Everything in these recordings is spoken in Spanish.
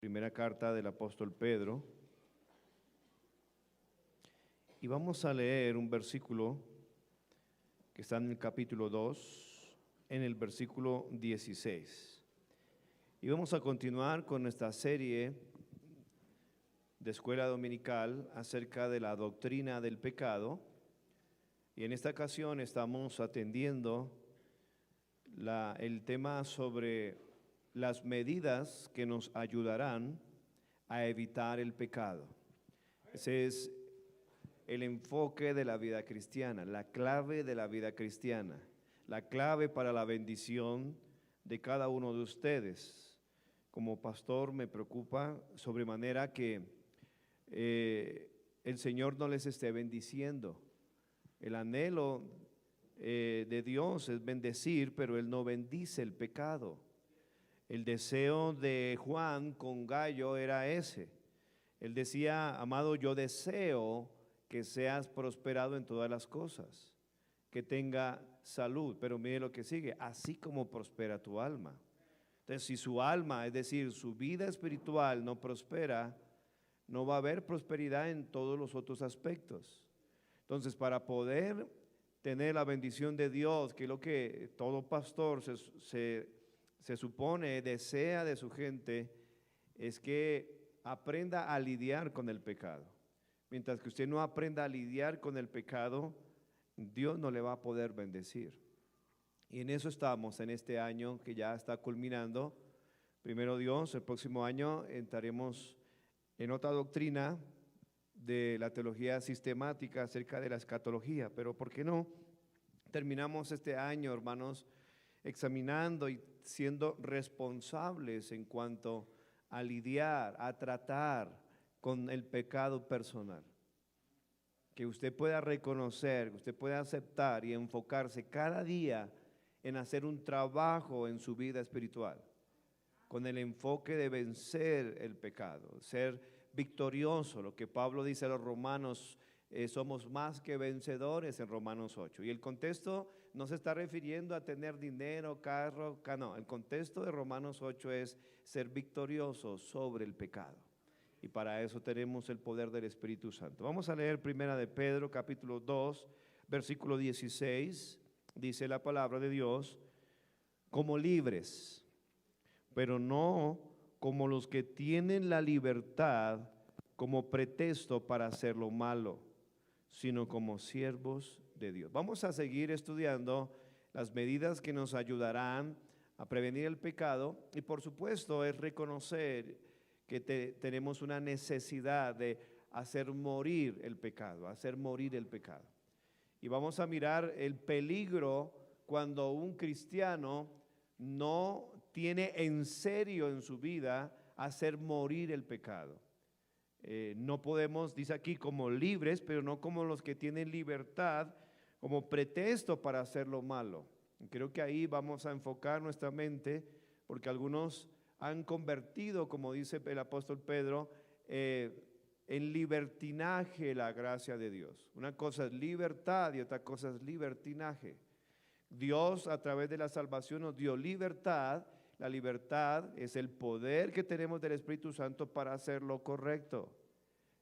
Primera carta del apóstol Pedro. Y vamos a leer un versículo que está en el capítulo 2, en el versículo 16. Y vamos a continuar con nuestra serie de escuela dominical acerca de la doctrina del pecado. Y en esta ocasión estamos atendiendo el tema sobre las medidas que nos ayudarán a evitar el pecado. Ese es el enfoque de la vida cristiana, la clave de la vida cristiana, la clave para la bendición de cada uno de ustedes. Como pastor me preocupa sobremanera que el Señor no les esté bendiciendo. El anhelo de Dios es bendecir, pero Él no bendice el pecado. El deseo de Juan con Gallo era ese. Él decía: amado, yo deseo que seas prosperado en todas las cosas, que tenga salud. Pero mire lo que sigue: así como prospera tu alma. Entonces, si su alma, es decir, su vida espiritual no prospera, no va a haber prosperidad en todos los otros aspectos. Entonces, para poder tener la bendición de Dios, que es lo que todo pastor se supone, desea de su gente, es que aprenda a lidiar con el pecado. Mientras que usted no aprenda a lidiar con el pecado, Dios no le va a poder bendecir. Y en eso estamos en este año que ya está culminando. Primero Dios, el próximo año entraremos en otra doctrina de la teología sistemática acerca de la escatología. Pero ¿por qué no terminamos este año, hermanos, examinando y siendo responsables en cuanto a lidiar, a tratar con el pecado personal? Que usted pueda reconocer, que usted pueda aceptar y enfocarse cada día en hacer un trabajo en su vida espiritual, con el enfoque de vencer el pecado, ser victorioso, lo que Pablo dice a los romanos, somos más que vencedores en Romanos 8. Y el contexto no se está refiriendo a tener dinero, carro, no. El contexto de Romanos 8 es ser victorioso sobre el pecado. Y para eso tenemos el poder del Espíritu Santo. Vamos a leer primera de Pedro, capítulo 2, versículo 16. Dice la palabra de Dios: como libres, pero no como los que tienen la libertad como pretexto para hacer lo malo, sino como siervos de Dios. Vamos a seguir estudiando las medidas que nos ayudarán a prevenir el pecado, y por supuesto es reconocer que tenemos una necesidad de hacer morir el pecado, hacer morir el pecado. Y vamos a mirar el peligro cuando un cristiano no tiene en serio en su vida hacer morir el pecado. No podemos, dice aquí, como libres, pero no como los que tienen libertad como pretexto para hacer lo malo. Creo que ahí vamos a enfocar nuestra mente, porque algunos han convertido, como dice el apóstol Pedro, en libertinaje la gracia de Dios. Una cosa es libertad y otra cosa es libertinaje. Dios, a través de la salvación, nos dio libertad. La libertad es el poder que tenemos del Espíritu Santo para hacer lo correcto.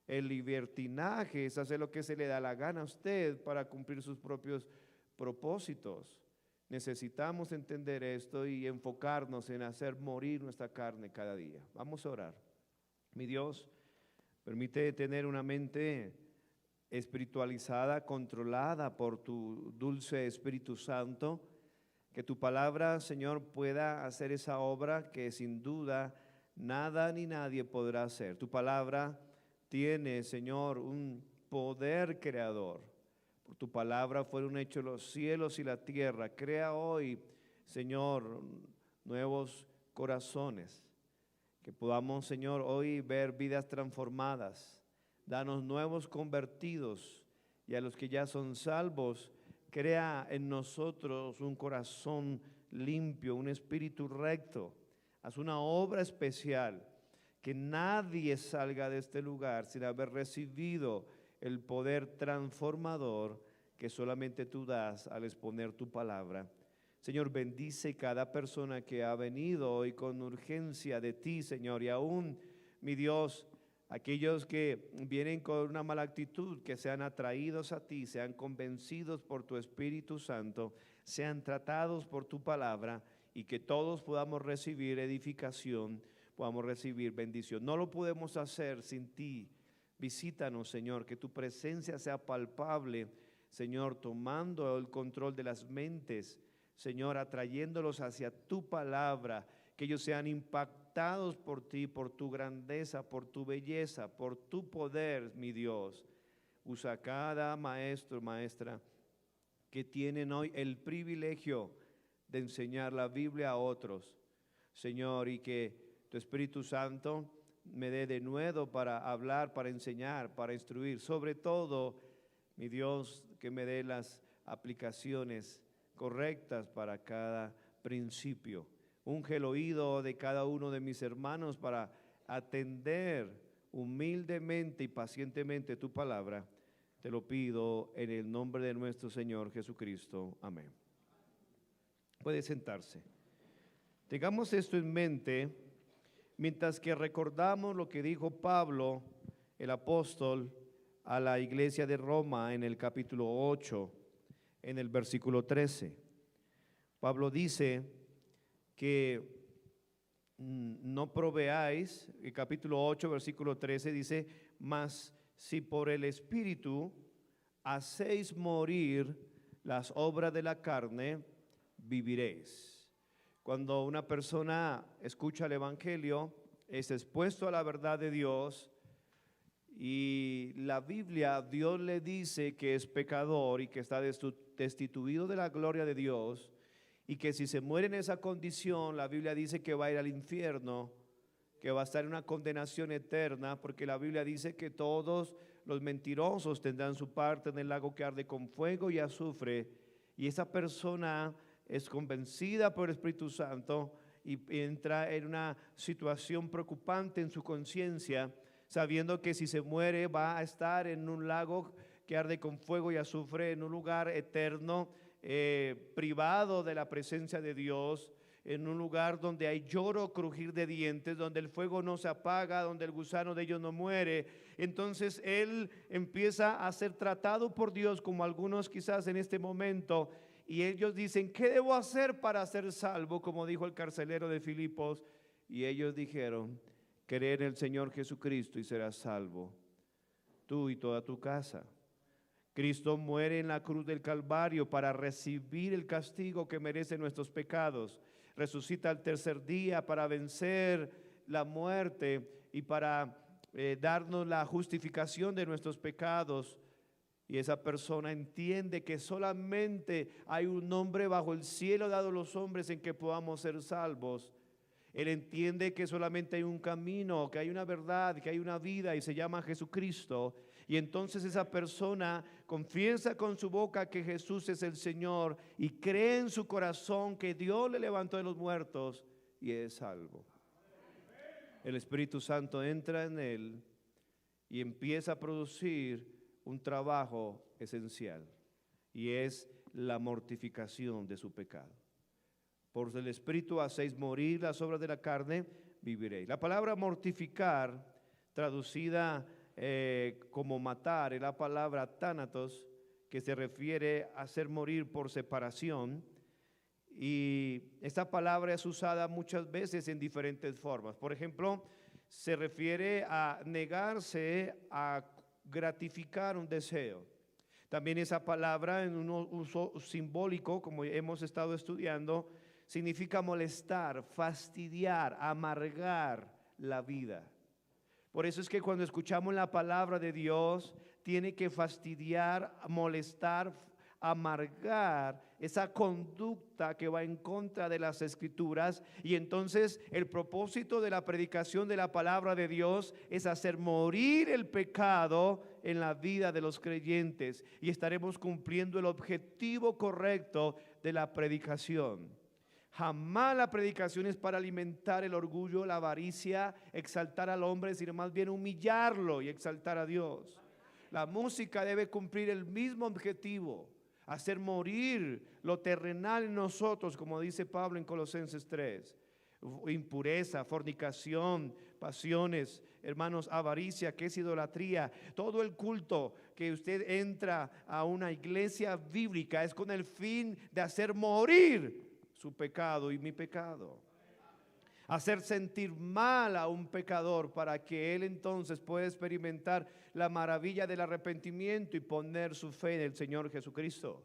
El libertinaje es hacer lo que se le da la gana a usted para cumplir sus propios propósitos. Necesitamos entender esto y enfocarnos en hacer morir nuestra carne cada día. Vamos a orar. Mi Dios, permite tener una mente espiritualizada, controlada por tu dulce Espíritu Santo, que tu palabra, Señor, pueda hacer esa obra que sin duda nada ni nadie podrá hacer. Tu palabra tiene, Señor, un poder creador. Por tu palabra fueron hechos los cielos y la tierra. Crea hoy, Señor, nuevos corazones, que podamos, Señor, hoy ver vidas transformadas. Danos nuevos convertidos, y a los que ya son salvos, crea en nosotros un corazón limpio, un espíritu recto. Haz una obra especial, que nadie salga de este lugar sin haber recibido el poder transformador que solamente tú das al exponer tu palabra. Señor, bendice cada persona que ha venido hoy con urgencia de ti, Señor, y aún mi Dios, aquellos que vienen con una mala actitud, que sean atraídos a ti, sean convencidos por tu Espíritu Santo, sean tratados por tu palabra y que todos podamos recibir edificación, podamos recibir bendición. No lo podemos hacer sin ti. Visítanos, Señor, que tu presencia sea palpable, Señor, tomando el control de las mentes, Señor, atrayéndolos hacia tu palabra, que ellos sean impactados por ti, por tu grandeza, por tu belleza, por tu poder, mi Dios. Usa cada maestro, maestra, que tienen hoy el privilegio de enseñar la Biblia a otros, Señor, y que tu Espíritu Santo me dé de nuevo para hablar, para enseñar, para instruir. Sobre todo, mi Dios, que me dé las aplicaciones correctas para cada principio. Unge el oído de cada uno de mis hermanos para atender humildemente y pacientemente tu palabra. Te lo pido en el nombre de nuestro Señor Jesucristo. Amén. Puede sentarse. Tengamos esto en mente mientras que recordamos lo que dijo Pablo, el apóstol, a la iglesia de Roma en el capítulo 8, en el versículo 13. Pablo dice que no proveáis, el capítulo 8, versículo 13 dice, mas si por el Espíritu hacéis morir las obras de la carne, viviréis. Cuando una persona escucha el Evangelio, es expuesto a la verdad de Dios y la Biblia, Dios le dice que es pecador y que está destituido de la gloria de Dios y que si se muere en esa condición, la Biblia dice que va a ir al infierno, que va a estar en una condenación eterna, porque la Biblia dice que todos los mentirosos tendrán su parte en el lago que arde con fuego y azufre, y esa persona es convencida por el Espíritu Santo y entra en una situación preocupante en su conciencia, sabiendo que si se muere va a estar en un lago que arde con fuego y azufre, en un lugar eterno, privado de la presencia de Dios, en un lugar donde hay lloro, crujir de dientes, donde el fuego no se apaga, donde el gusano de ellos no muere. Entonces él empieza a ser tratado por Dios, como algunos quizás en este momento, y ellos dicen, ¿qué debo hacer para ser salvo? Como dijo el carcelero de Filipos, y ellos dijeron, creer en el Señor Jesucristo y serás salvo, tú y toda tu casa. Cristo muere en la cruz del Calvario para recibir el castigo que merecen nuestros pecados. Resucita al tercer día para vencer la muerte y para darnos la justificación de nuestros pecados. Y esa persona entiende que solamente hay un nombre bajo el cielo dado a los hombres en que podamos ser salvos. Él entiende que solamente hay un camino, que hay una verdad, que hay una vida y se llama Jesucristo. Y entonces esa persona confiesa con su boca que Jesús es el Señor y cree en su corazón que Dios le levantó de los muertos y es salvo. El Espíritu Santo entra en él y empieza a producir un trabajo esencial y es la mortificación de su pecado. Por el Espíritu hacéis morir las obras de la carne, viviréis. La palabra mortificar, traducida como matar, es la palabra tánatos, que se refiere a hacer morir por separación. Y esta palabra es usada muchas veces en diferentes formas. Por ejemplo, se refiere a negarse a gratificar un deseo. También esa palabra en un uso simbólico, como hemos estado estudiando, significa molestar, fastidiar, amargar la vida. Por eso es que cuando escuchamos la palabra de Dios, tiene que fastidiar, molestar, amargar esa conducta que va en contra de las Escrituras. Y entonces el propósito de la predicación de la palabra de Dios es hacer morir el pecado en la vida de los creyentes, y estaremos cumpliendo el objetivo correcto de la predicación. Jamás la predicación es para alimentar el orgullo, la avaricia, exaltar al hombre, sino más bien humillarlo y exaltar a Dios. La música debe cumplir el mismo objetivo, hacer morir lo terrenal en nosotros, como dice Pablo en Colosenses 3. impureza, fornicación, pasiones, hermanos, avaricia, que es idolatría. Todo el culto que usted entra a una iglesia bíblica es con el fin de hacer morir su pecado y mi pecado. Hacer sentir mal a un pecador para que él entonces pueda experimentar la maravilla del arrepentimiento y poner su fe en el Señor Jesucristo.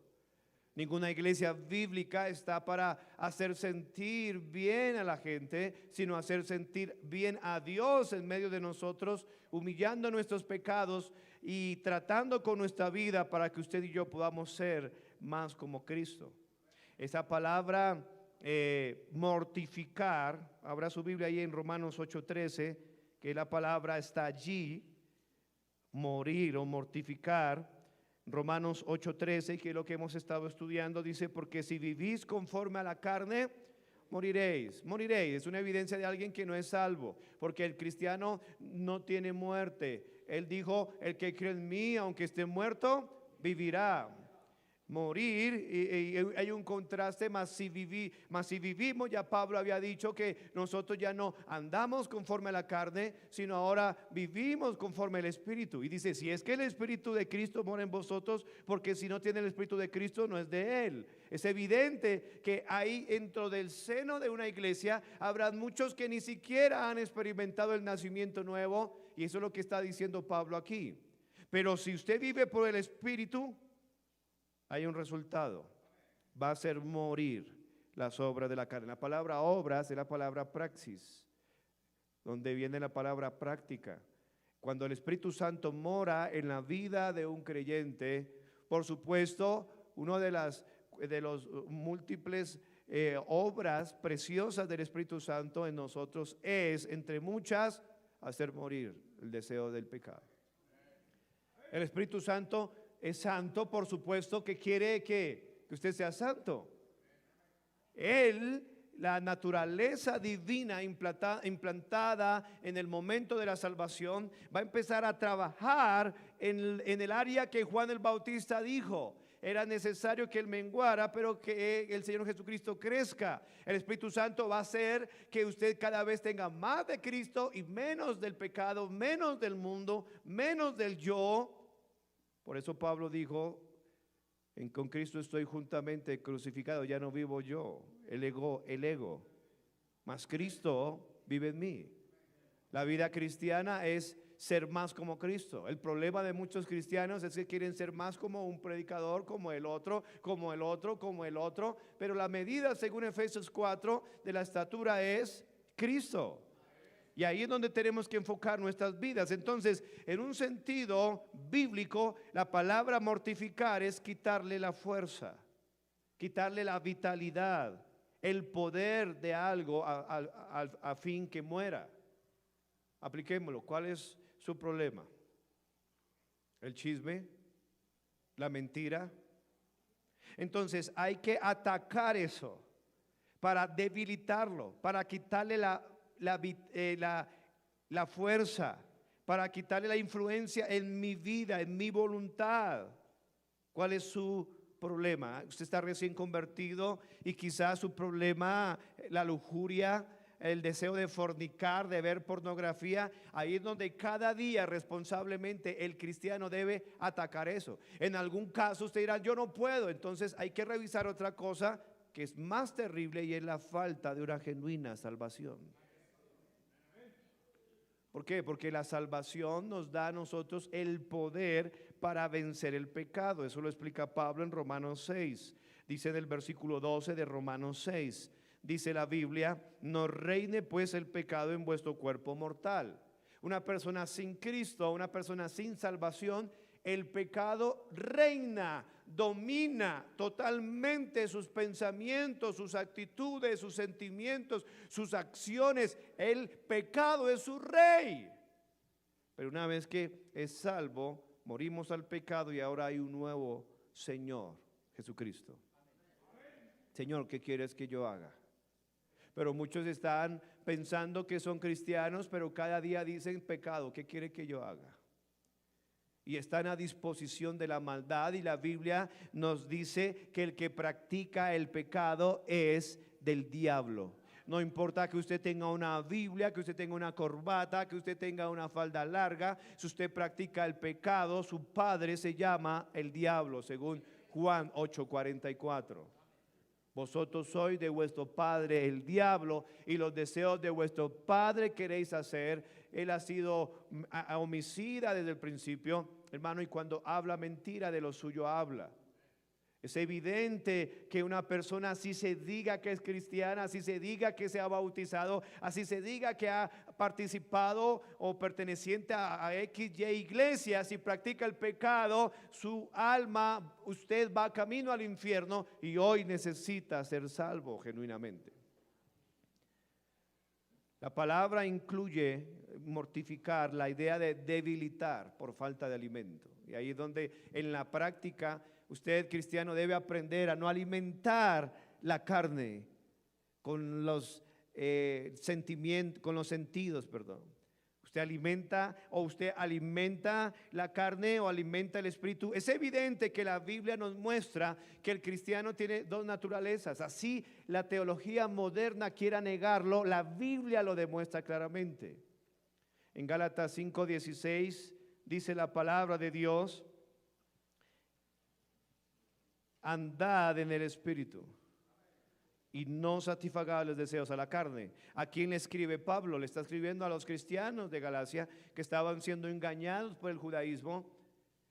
Ninguna iglesia bíblica está para hacer sentir bien a la gente, sino hacer sentir bien a Dios en medio de nosotros, humillando nuestros pecados y tratando con nuestra vida para que usted y yo podamos ser más como Cristo. Esa palabra mortificar, abra su Biblia ahí en Romanos 8:13, que la palabra está allí, morir o mortificar. Romanos 8:13, que es lo que hemos estado estudiando, dice: porque si vivís conforme a la carne, moriréis. Es una evidencia de alguien que no es salvo, porque el cristiano no tiene muerte. Él dijo: el que cree en mí, aunque esté muerto, vivirá. Morir, y hay un contraste, mas si vivimos, ya Pablo había dicho que nosotros ya no andamos conforme a la carne, sino ahora vivimos conforme al Espíritu. Y dice: si es que el Espíritu de Cristo mora en vosotros, porque si no tiene el Espíritu de Cristo, no es de Él. Es evidente que ahí dentro del seno de una iglesia habrá muchos que ni siquiera han experimentado el nacimiento nuevo, y eso es lo que está diciendo Pablo aquí. Pero si usted vive por el Espíritu, hay un resultado: va a ser morir las obras de la carne. La palabra obras es la palabra praxis, donde viene la palabra práctica. Cuando el Espíritu Santo mora en la vida de un creyente, por supuesto, uno de los múltiples obras preciosas del Espíritu Santo en nosotros es, entre muchas, hacer morir el deseo del pecado. El Espíritu Santo es santo, por supuesto, que quiere que usted sea santo. Él, la naturaleza divina implantada en el momento de la salvación, va a empezar a trabajar en el área que Juan el Bautista dijo: era necesario que Él menguara, pero que el Señor Jesucristo crezca. El Espíritu Santo va a hacer que usted cada vez tenga más de Cristo y menos del pecado, menos del mundo, menos del yo. Por eso Pablo dijo: con Cristo estoy juntamente crucificado, ya no vivo yo, el ego, mas Cristo vive en mí. La vida cristiana es ser más como Cristo. El problema de muchos cristianos es que quieren ser más como un predicador, como el otro, pero la medida, según Efesios 4, de la estatura es Cristo. Y ahí es donde tenemos que enfocar nuestras vidas. Entonces, en un sentido bíblico, la palabra mortificar es quitarle la fuerza, quitarle la vitalidad, el poder de algo a fin que muera. Apliquémoslo. ¿Cuál es su problema? El chisme, la mentira. Entonces, hay que atacar eso para debilitarlo, para quitarle la fuerza, para quitarle la influencia en mi vida, en mi voluntad. ¿Cuál es su problema? Usted está recién convertido y quizás su problema, la lujuria, el deseo de fornicar, de ver pornografía. Ahí es donde cada día responsablemente el cristiano debe atacar eso. En algún caso usted dirá: yo no puedo. Entonces hay que revisar otra cosa que es más terrible, y es la falta de una genuina salvación. ¿Por qué? Porque la salvación nos da a nosotros el poder para vencer el pecado. Eso lo explica Pablo en Romanos 6. Dice en el versículo 12 de Romanos 6. Dice la Biblia: no reine pues el pecado en vuestro cuerpo mortal. Una persona sin Cristo, una persona sin salvación, el pecado reina, domina totalmente sus pensamientos, sus actitudes, sus sentimientos, sus acciones. El pecado es su rey. Pero una vez que es salvo, morimos al pecado y ahora hay un nuevo Señor, Jesucristo. Señor, ¿qué quieres que yo haga? Pero muchos están pensando que son cristianos, pero cada día dicen: pecado, ¿qué quiere que yo haga? Y están a disposición de la maldad, y la Biblia nos dice que el que practica el pecado es del diablo. No importa que usted tenga una Biblia, que usted tenga una corbata, que usted tenga una falda larga. Si usted practica el pecado, su padre se llama el diablo, según Juan 8:44. Vosotros sois de vuestro padre el diablo, y los deseos de vuestro padre queréis hacer. Él ha sido homicida desde el principio, hermano, y cuando habla mentira, de lo suyo habla. Es evidente que una persona así se diga que es cristiana, así se diga que se ha bautizado, así se diga que ha participado o perteneciente a XY iglesia, si practica el pecado, su alma, usted va camino al infierno y hoy necesita ser salvo genuinamente. La palabra incluye mortificar, la idea de debilitar por falta de alimento. Y ahí es donde en la práctica usted, cristiano, debe aprender a no alimentar la carne con los sentimientos, con los sentidos, perdón. Usted alimenta la carne o alimenta el espíritu. Es evidente que la Biblia nos muestra que el cristiano tiene dos naturalezas. Así la teología moderna quiera negarlo, la Biblia lo demuestra claramente. En Gálatas 5:16 dice la palabra de Dios: andad en el espíritu y no satisfagáis los deseos a la carne. ¿A quién le escribe Pablo? Le está escribiendo a los cristianos de Galacia que estaban siendo engañados por el judaísmo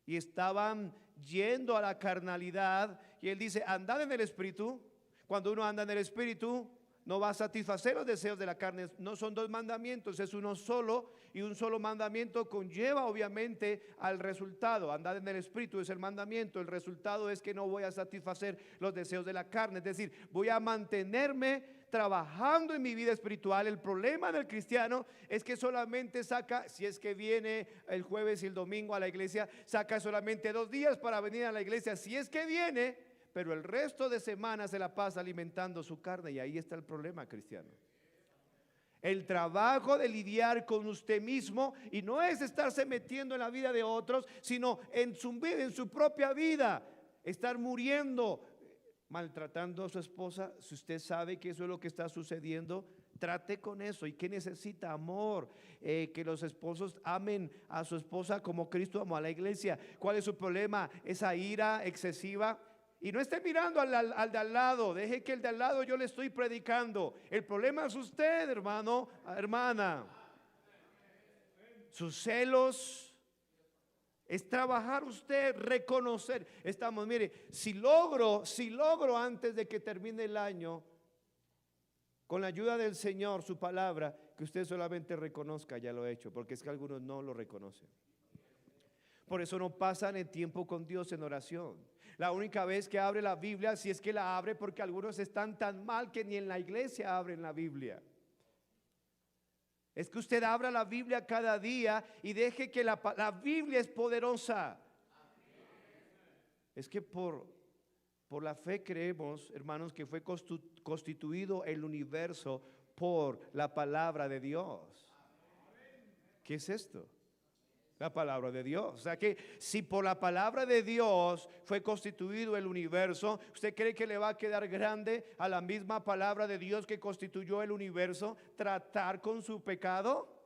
y estaban yendo a la carnalidad, y él dice: andad en el espíritu. Cuando uno anda en el espíritu, no va a satisfacer los deseos de la carne. No son dos mandamientos, es uno solo, y un solo mandamiento conlleva obviamente al resultado. Andad en el espíritu es el mandamiento, el resultado es que no voy a satisfacer los deseos de la carne, es decir, voy a mantenerme trabajando en mi vida espiritual. El problema del cristiano es que solamente saca, si es que viene el jueves y el domingo a la iglesia, saca solamente 2 días para venir a la iglesia, si es que viene, pero el resto de semana se la pasa alimentando su carne, y ahí está el problema, cristiano. El trabajo de lidiar con usted mismo, y no es estarse metiendo en la vida de otros, sino en su vida, en su propia vida, estar muriendo, maltratando a su esposa. Si usted sabe que eso es lo que está sucediendo, trate con eso. ¿Y qué necesita? Amor. Que los esposos amen a su esposa como Cristo amó a la iglesia. ¿Cuál es su problema? Esa ira excesiva. Y no esté mirando al de al lado, deje que el de al lado, yo le estoy predicando. El problema es usted, hermano, hermana. Sus celos, es trabajar usted, reconocer. Estamos, mire, si logro antes de que termine el año, con la ayuda del Señor, su palabra, que usted solamente reconozca, ya lo he hecho, porque es que algunos no lo reconocen. Por eso no pasan el tiempo con Dios en oración. La única vez que abre la Biblia, si es que la abre, porque algunos están tan mal que ni en la iglesia abren la Biblia. Es que usted abra la Biblia cada día y deje que la Biblia es poderosa. Es que por la fe creemos, hermanos, que fue constituido el universo por la palabra de Dios. ¿Qué es esto? La palabra de Dios. O sea que si por la palabra de Dios fue constituido el universo, ¿usted cree que le va a quedar grande a la misma palabra de Dios que constituyó el universo tratar con su pecado?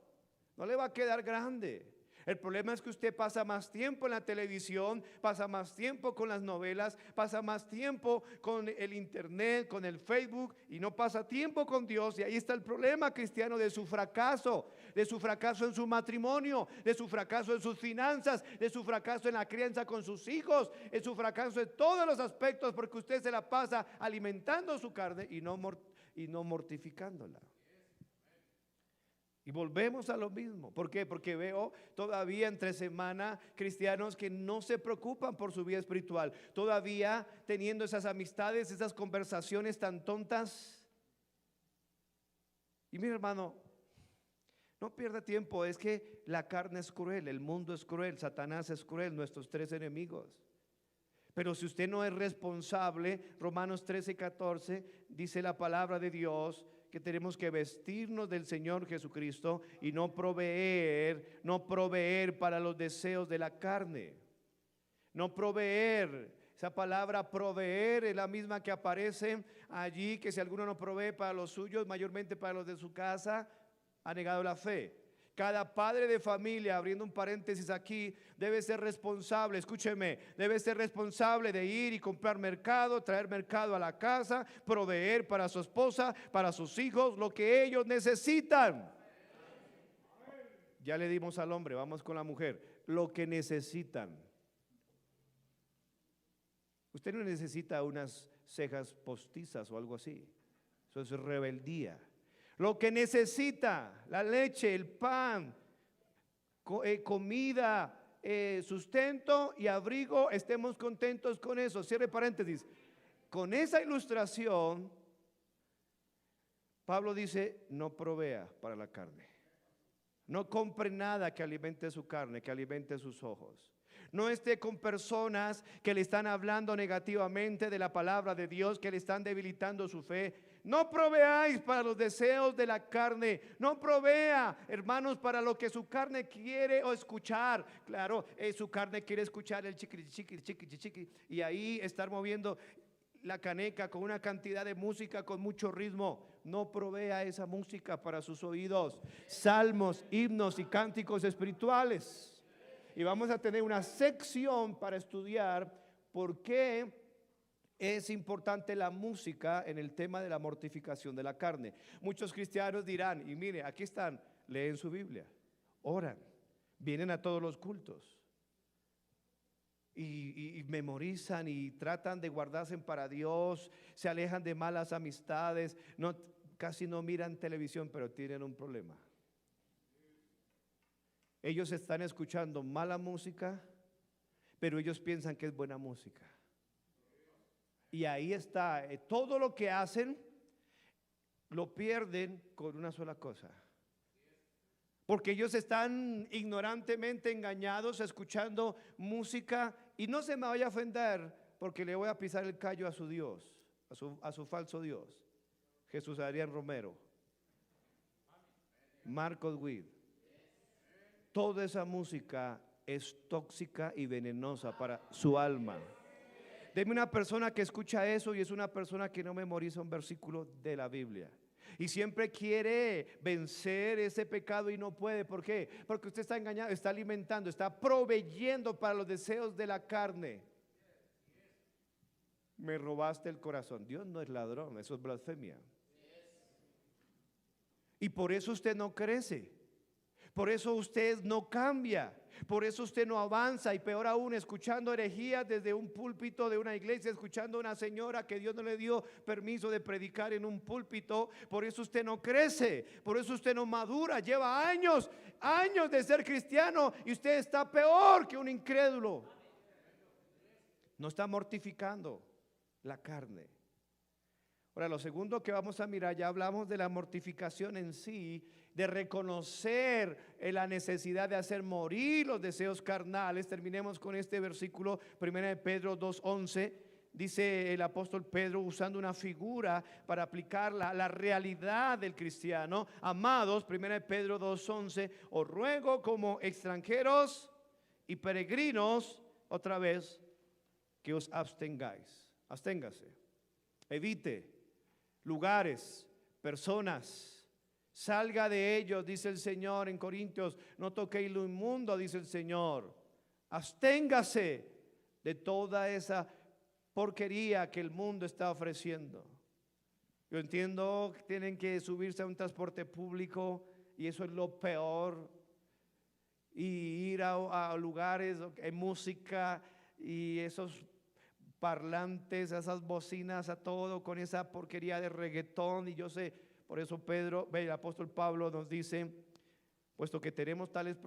No le va a quedar grande. El problema es que usted pasa más tiempo en la televisión, pasa más tiempo con las novelas, pasa más tiempo con el internet, con el Facebook, y no pasa tiempo con Dios. Y ahí está el problema, cristiano, de su fracaso en su matrimonio, de su fracaso en sus finanzas, de su fracaso en la crianza con sus hijos, en su fracaso en todos los aspectos, porque usted se la pasa alimentando su carne y no mortificándola. Y volvemos a lo mismo. ¿Por qué? Porque veo todavía entre semana cristianos que no se preocupan por su vida espiritual, todavía teniendo esas amistades, esas conversaciones tan tontas. Y mire, hermano, no pierda tiempo. Es que la carne es cruel, el mundo es cruel, Satanás es cruel, nuestros 3 enemigos. Pero si usted no es responsable, Romanos 13:14 dice la palabra de Dios que tenemos que vestirnos del Señor Jesucristo y no proveer para los deseos de la carne, no proveer Esa palabra proveer es la misma que aparece allí, que si alguno no provee para los suyos, mayormente para los de su casa, ha negado la fe. Cada padre de familia, abriendo un paréntesis aquí, debe ser responsable, escúcheme, debe ser responsable de ir y comprar mercado, traer mercado a la casa, proveer para su esposa, para sus hijos, lo que ellos necesitan. Ya le dimos al hombre, vamos con la mujer, lo que necesitan. Usted no necesita unas cejas postizas o algo así, eso es rebeldía. Lo que necesita, la leche, el pan, comida, sustento y abrigo, estemos contentos con eso. Cierre paréntesis. Con esa ilustración, Pablo dice, no provea para la carne. No compre nada que alimente su carne, que alimente sus ojos. No esté con personas que le están hablando negativamente de la palabra de Dios, que le están debilitando su fe. No proveáis para los deseos de la carne. No provea, hermanos, para lo que su carne quiere o escuchar. Claro, su carne quiere escuchar el chiqui, chiqui, chiqui, chiqui, y ahí estar moviendo la caneca con una cantidad de música con mucho ritmo. No provea esa música para sus oídos. Salmos, himnos y cánticos espirituales. Y vamos a tener una sección para estudiar por qué es importante la música en el tema de la mortificación de la carne. Muchos cristianos dirán, y mire, aquí están, leen su Biblia, oran, vienen a todos los cultos y memorizan y tratan de guardarse para Dios, se alejan de malas amistades, casi no miran televisión, pero tienen un problema. Ellos están escuchando mala música, pero ellos piensan que es buena música. Y ahí está, todo lo que hacen lo pierden con una sola cosa. Porque ellos están ignorantemente engañados escuchando música, y no se me vaya a ofender porque le voy a pisar el callo a su Dios, a su falso Dios, Jesús Adrián Romero, Marcos Witt. Toda esa música es tóxica y venenosa para su alma. Deme una persona que escucha eso y es una persona que no memoriza un versículo de la Biblia y siempre quiere vencer ese pecado y no puede. ¿Por qué? Porque usted está engañado, está alimentando, está proveyendo para los deseos de la carne. Me robaste el corazón. Dios no es ladrón, eso es blasfemia. Y por eso usted no crece. Por eso usted no cambia, por eso usted no avanza, y peor aún, escuchando herejías desde un púlpito de una iglesia, escuchando a una señora que Dios no le dio permiso de predicar en un púlpito. Por eso usted no crece, por eso usted no madura. Lleva años de ser cristiano y usted está peor que un incrédulo. No está mortificando la carne. Ahora, lo segundo que vamos a mirar, ya hablamos de la mortificación en sí, de reconocer la necesidad de hacer morir los deseos carnales. Terminemos con este versículo, 1 Pedro 2:11. Dice el apóstol Pedro, usando una figura para aplicar la realidad del cristiano. Amados, 1 Pedro 2:11, os ruego como extranjeros y peregrinos, otra vez, que os abstengáis. Absténgase, evite lugares, personas. Salga de ellos, dice el Señor en Corintios. No toquéis lo inmundo, dice el Señor. Absténgase de toda esa porquería que el mundo está ofreciendo. Yo entiendo que tienen que subirse a un transporte público y eso es lo peor. Y ir a lugares en música y esos parlantes, esas bocinas, a todo con esa porquería de reggaetón. Y yo sé, por eso el apóstol Pablo nos dice, puesto que tenemos tales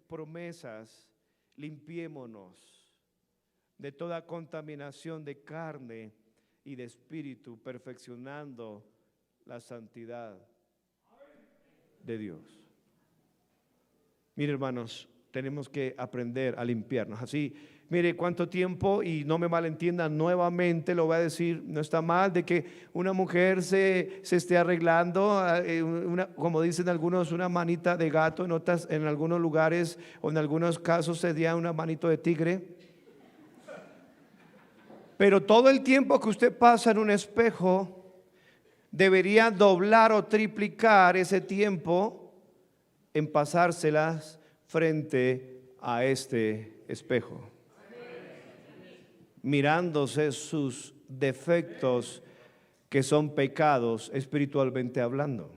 promesas, limpiémonos de toda contaminación de carne y de espíritu, perfeccionando la santidad de Dios. Mire, hermanos, tenemos que aprender a limpiarnos. Así, mire cuánto tiempo, y no me malentiendan, nuevamente lo voy a decir, no está mal de que una mujer se esté arreglando, como dicen algunos, una manita de gato, en algunos lugares o en algunos casos se da una manito de tigre. Pero todo el tiempo que usted pasa en un espejo, debería doblar o triplicar ese tiempo en pasárselas frente a este espejo, mirándose sus defectos que son pecados espiritualmente hablando.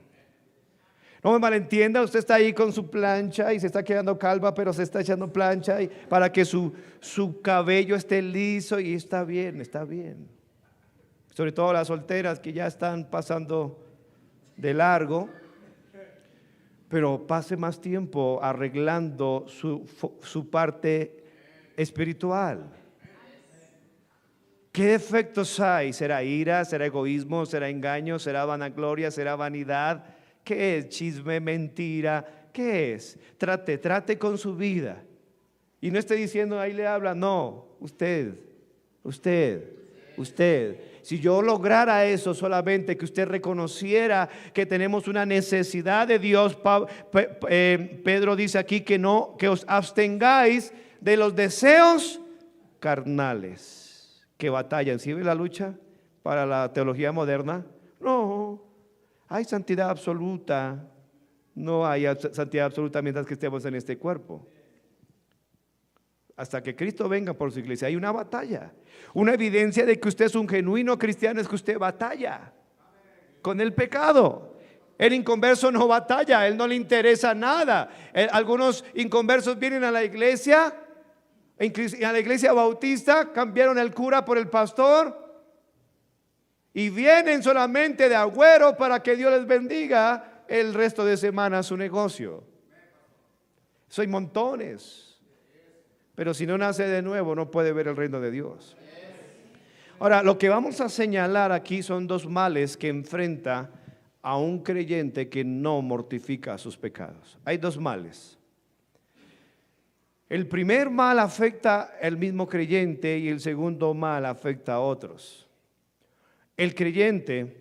No me malentienda, usted está ahí con su plancha y se está quedando calva, pero se está echando plancha para que su cabello esté liso, y está bien, está bien. Sobre todo las solteras que ya están pasando de largo, pero pase más tiempo arreglando su parte espiritual. ¿Qué defectos hay? ¿Será ira? ¿Será egoísmo? ¿Será engaño? ¿Será vanagloria? ¿Será vanidad? ¿Qué es? ¿Chisme? ¿Mentira? ¿Qué es? Trate con su vida. Y no esté diciendo, ahí le habla. No, usted. Si yo lograra eso, solamente que usted reconociera que tenemos una necesidad de Dios. Pedro dice aquí que os abstengáis de los deseos carnales que batallan. ¿Sí ve la lucha para la teología moderna? No. Hay santidad absoluta. No hay santidad absoluta mientras que estemos en este cuerpo. Hasta que Cristo venga por su iglesia, hay una batalla. Una evidencia de que usted es un genuino cristiano es que usted batalla con el pecado. El inconverso no batalla, a él no le interesa nada. Algunos inconversos vienen a la iglesia bautista, cambiaron el cura por el pastor, y vienen solamente de agüero para que Dios les bendiga el resto de semana su negocio. Soy montones. Pero si no nace de nuevo, no puede ver el reino de Dios. Ahora, lo que vamos a señalar aquí son dos males que enfrenta a un creyente que no mortifica sus pecados. Hay dos males. El primer mal afecta al mismo creyente y el segundo mal afecta a otros. El creyente,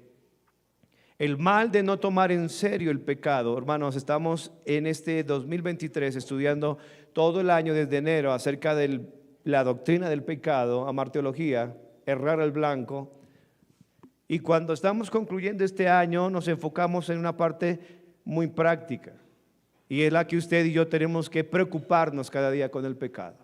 el mal de no tomar en serio el pecado. Hermanos, estamos en este 2023 estudiando todo el año desde enero acerca de la doctrina del pecado, amarteología, errar el blanco. Y cuando estamos concluyendo este año nos enfocamos en una parte muy práctica, y es la que usted y yo tenemos que preocuparnos cada día con el pecado,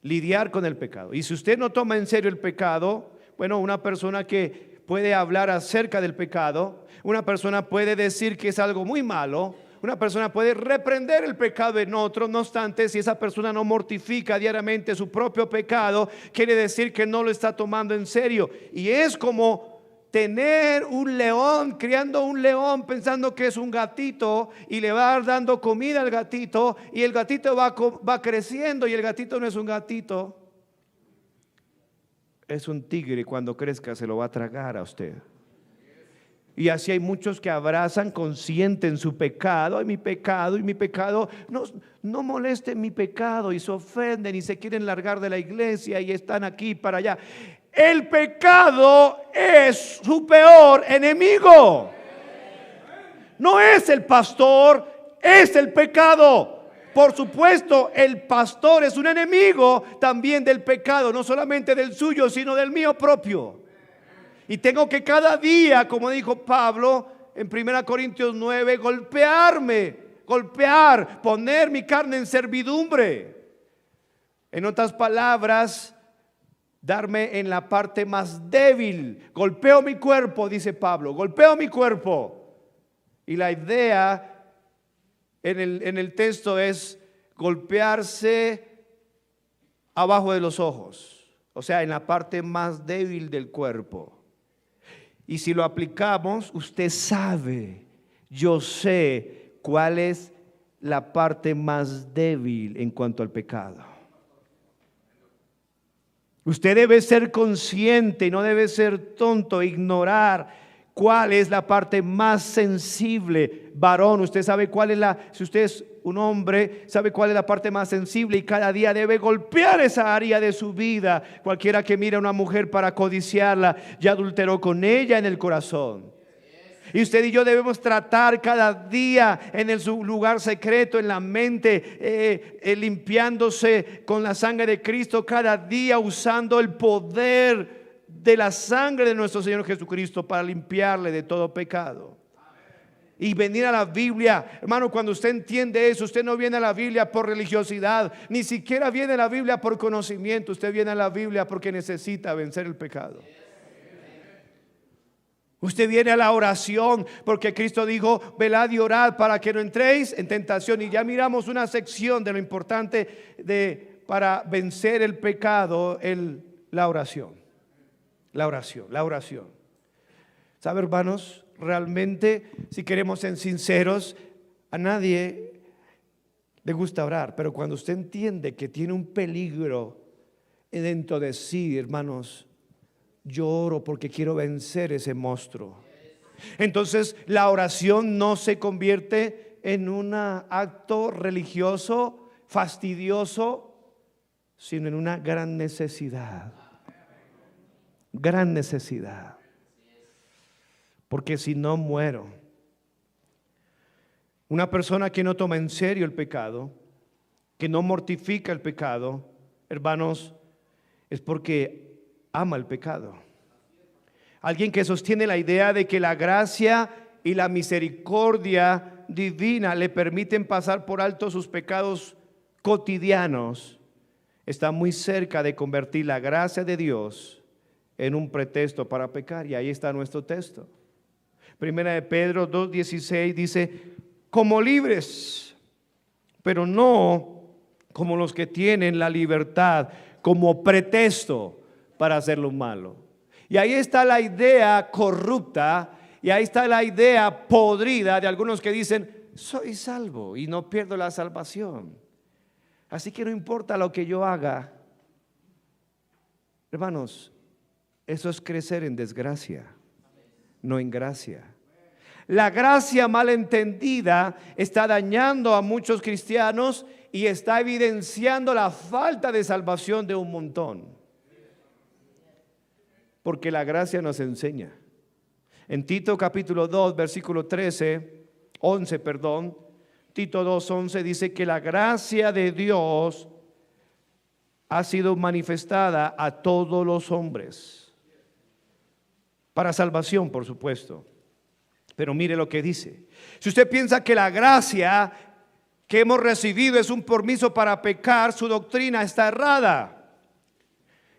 lidiar con el pecado. Y si usted no toma en serio el pecado, bueno, una persona que puede hablar acerca del pecado, una persona puede decir que es algo muy malo, una persona puede reprender el pecado en otro. No obstante, si esa persona no mortifica diariamente su propio pecado, quiere decir que no lo está tomando en serio. Y es como tener un león, criando un león pensando que es un gatito, y le va dando comida al gatito, y el gatito va creciendo, y el gatito no es un gatito, es un tigre. Cuando crezca se lo va a tragar a usted. Y así hay muchos que abrazan, consienten su pecado. Ay, mi pecado, y mi pecado, no molesten mi pecado, y se ofenden y se quieren largar de la iglesia y están aquí para allá. El pecado es su peor enemigo. No es el pastor, es el pecado. Por supuesto, el pastor es un enemigo también del pecado, no solamente del suyo, sino del mío propio. Y tengo que cada día, como dijo Pablo en 1 Corintios 9, golpear, poner mi carne en servidumbre. En otras palabras, darme en la parte más débil. Golpeo mi cuerpo, dice Pablo, golpeo mi cuerpo. Y la idea en el texto es golpearse abajo de los ojos, o sea, en la parte más débil del cuerpo. Y si lo aplicamos, usted sabe, yo sé cuál es la parte más débil en cuanto al pecado. Usted debe ser consciente y no debe ser tonto, ignorar cuál es la parte más sensible. Varón, usted sabe cuál es si usted es un hombre, sabe cuál es la parte más sensible, y cada día debe golpear esa área de su vida. Cualquiera que mira a una mujer para codiciarla, ya adulteró con ella en el corazón. Y usted y yo debemos tratar cada día en su lugar secreto, en la mente, limpiándose con la sangre de Cristo cada día, usando el poder de la sangre de nuestro Señor Jesucristo para limpiarle de todo pecado. Y venir a la Biblia, hermano, cuando usted entiende eso, usted no viene a la Biblia por religiosidad, ni siquiera viene a la Biblia por conocimiento, usted viene a la Biblia porque necesita vencer el pecado. Usted viene a la oración porque Cristo dijo: velad y orad para que no entréis en tentación. Y ya miramos una sección de lo importante para vencer el pecado, la oración. La oración. ¿Sabe, hermanos? Realmente, si queremos ser sinceros, a nadie le gusta orar, pero cuando usted entiende que tiene un peligro dentro de sí, hermanos, yo oro porque quiero vencer ese monstruo. Entonces la oración no se convierte en un acto religioso, fastidioso, sino en una gran necesidad. Gran necesidad. Porque si no, muero. Una persona que no toma en serio el pecado, que no mortifica el pecado, hermanos, es porque ama el pecado. Alguien que sostiene la idea de que la gracia y la misericordia divina le permiten pasar por alto sus pecados cotidianos, está muy cerca de convertir la gracia de Dios en un pretexto para pecar. Y ahí está nuestro texto. Primera de Pedro 2:16 dice: como libres, pero no como los que tienen la libertad como pretexto para hacer lo malo. Y ahí está la idea corrupta, y ahí está la idea podrida de algunos que dicen: soy salvo y no pierdo la salvación, así que no importa lo que yo haga. Hermanos, eso es crecer en desgracia, no en gracia. La gracia mal entendida está dañando a muchos cristianos y está evidenciando la falta de salvación de un montón. Porque la gracia nos enseña. En Tito capítulo 2, versículo 11, Tito 2:11 dice que la gracia de Dios ha sido manifestada a todos los hombres. Para salvación, por supuesto. Pero mire lo que dice. Si usted piensa que la gracia que hemos recibido es un permiso para pecar, su doctrina está errada.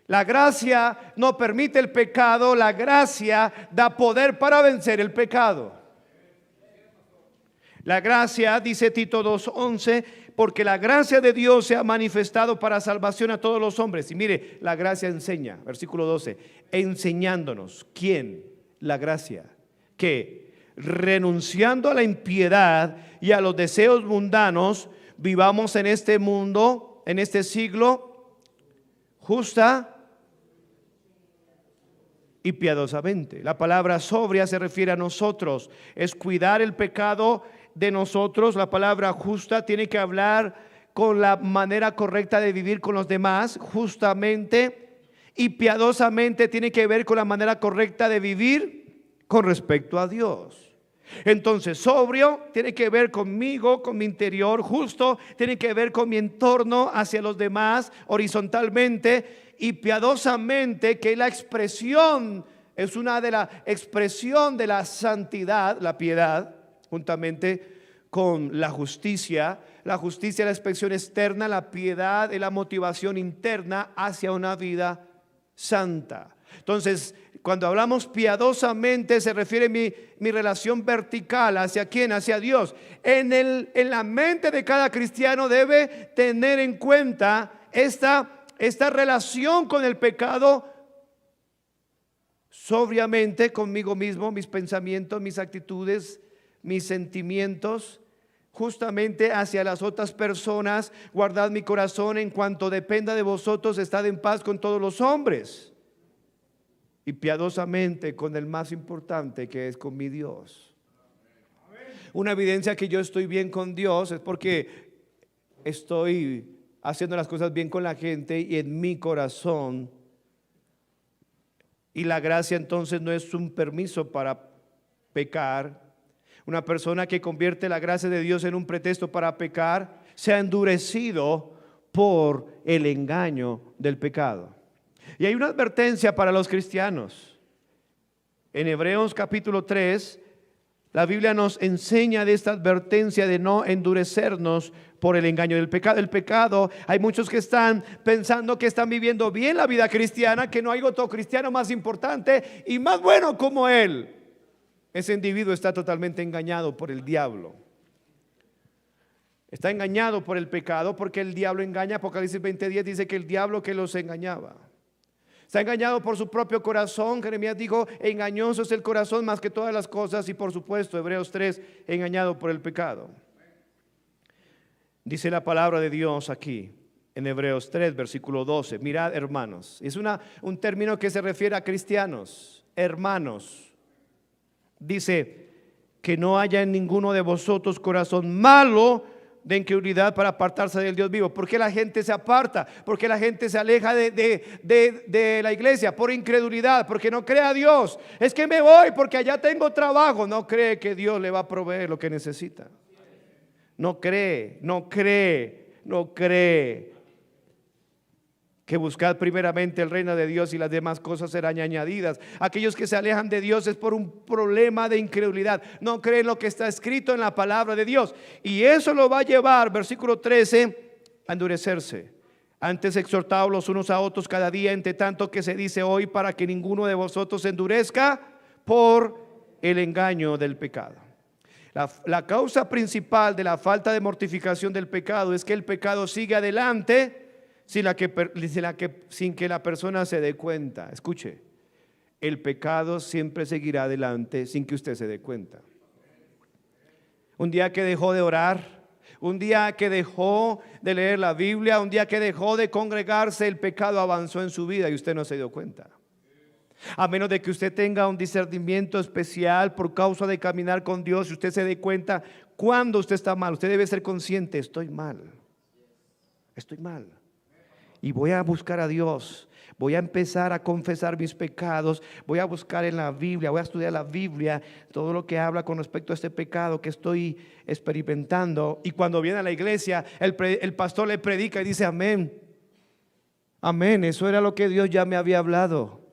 La gracia no permite el pecado, la gracia da poder para vencer el pecado. La gracia, dice Tito 2:11, porque la gracia de Dios se ha manifestado para salvación a todos los hombres. Y mire, la gracia enseña, versículo 12, enseñándonos. ¿Quién? La gracia. Que renunciando a la impiedad y a los deseos mundanos, vivamos en este mundo, en este siglo, justa y piadosamente. La palabra sobria se refiere a nosotros, es cuidar el pecado de nosotros. La palabra justa tiene que hablar con la manera correcta de vivir con los demás, justamente, y piadosamente tiene que ver con la manera correcta de vivir con respecto a Dios. Entonces, sobrio tiene que ver conmigo, con mi interior. Justo tiene que ver con mi entorno hacia los demás, horizontalmente. Y piadosamente, que la expresión es una de la expresión de la santidad, la piedad, juntamente con la justicia. La justicia es la expresión externa, la piedad es la motivación interna hacia una vida santa. Entonces, cuando hablamos piadosamente, se refiere a mi relación vertical. ¿Hacia quién? Hacia Dios. En la mente de cada cristiano debe tener en cuenta esta relación con el pecado sobriamente conmigo mismo, mis pensamientos, mis actitudes, mis sentimientos, justamente hacia las otras personas. Guardad mi corazón en cuanto dependa de vosotros, estad en paz con todos los hombres. Y piadosamente con el más importante, que es con mi Dios. Una evidencia que yo estoy bien con Dios es porque estoy haciendo las cosas bien con la gente y en mi corazón. Y la gracia entonces no es un permiso para pecar, una persona que convierte la gracia de Dios en un pretexto para pecar, se ha endurecido por el engaño del pecado. Y hay una advertencia para los cristianos. En Hebreos capítulo 3, la Biblia nos enseña de esta advertencia de no endurecernos por el engaño del pecado. El pecado, hay muchos que están pensando que están viviendo bien la vida cristiana, que no hay otro cristiano más importante y más bueno como él. Ese individuo está totalmente engañado por el diablo. Está engañado por el pecado porque el diablo engaña. Apocalipsis 20:10 dice que el diablo que los engañaba. Está engañado por su propio corazón. Jeremías dijo, engañoso es el corazón más que todas las cosas. Y por supuesto, Hebreos 3, engañado por el pecado. Dice la palabra de Dios aquí, en Hebreos 3, versículo 12. Mirad, hermanos. Es un término que se refiere a cristianos, hermanos. Dice, que no haya en ninguno de vosotros corazón malo de incredulidad para apartarse del Dios vivo. ¿Por qué la gente se aparta? ¿Por qué la gente se aleja de la iglesia? Por incredulidad, porque no cree a Dios. Es que me voy porque allá tengo trabajo. No cree que Dios le va a proveer lo que necesita. No cree que buscad primeramente el reino de Dios y las demás cosas serán añadidas. Aquellos que se alejan de Dios es por un problema de incredulidad. No creen lo que está escrito en la palabra de Dios. Y eso lo va a llevar, versículo 13, a endurecerse. Antes exhortaos los unos a otros cada día, entre tanto que se dice hoy, para que ninguno de vosotros se endurezca por el engaño del pecado. La causa principal de la falta de mortificación del pecado es que el pecado sigue adelante sin que la persona se dé cuenta. Escuche, el pecado siempre seguirá adelante sin que usted se dé cuenta. Un día que dejó de orar, un día que dejó de leer la Biblia, un día que dejó de congregarse, el pecado avanzó en su vida y usted no se dio cuenta. A menos de que usted tenga un discernimiento especial por causa de caminar con Dios y usted se dé cuenta cuando usted está mal. Usted debe ser consciente, estoy mal. Y voy a buscar a Dios, voy a empezar a confesar mis pecados, voy a buscar en la Biblia, voy a estudiar la Biblia, todo lo que habla con respecto a este pecado que estoy experimentando. Y cuando viene a la iglesia, el pastor le predica y dice amén, amén, eso era lo que Dios ya me había hablado.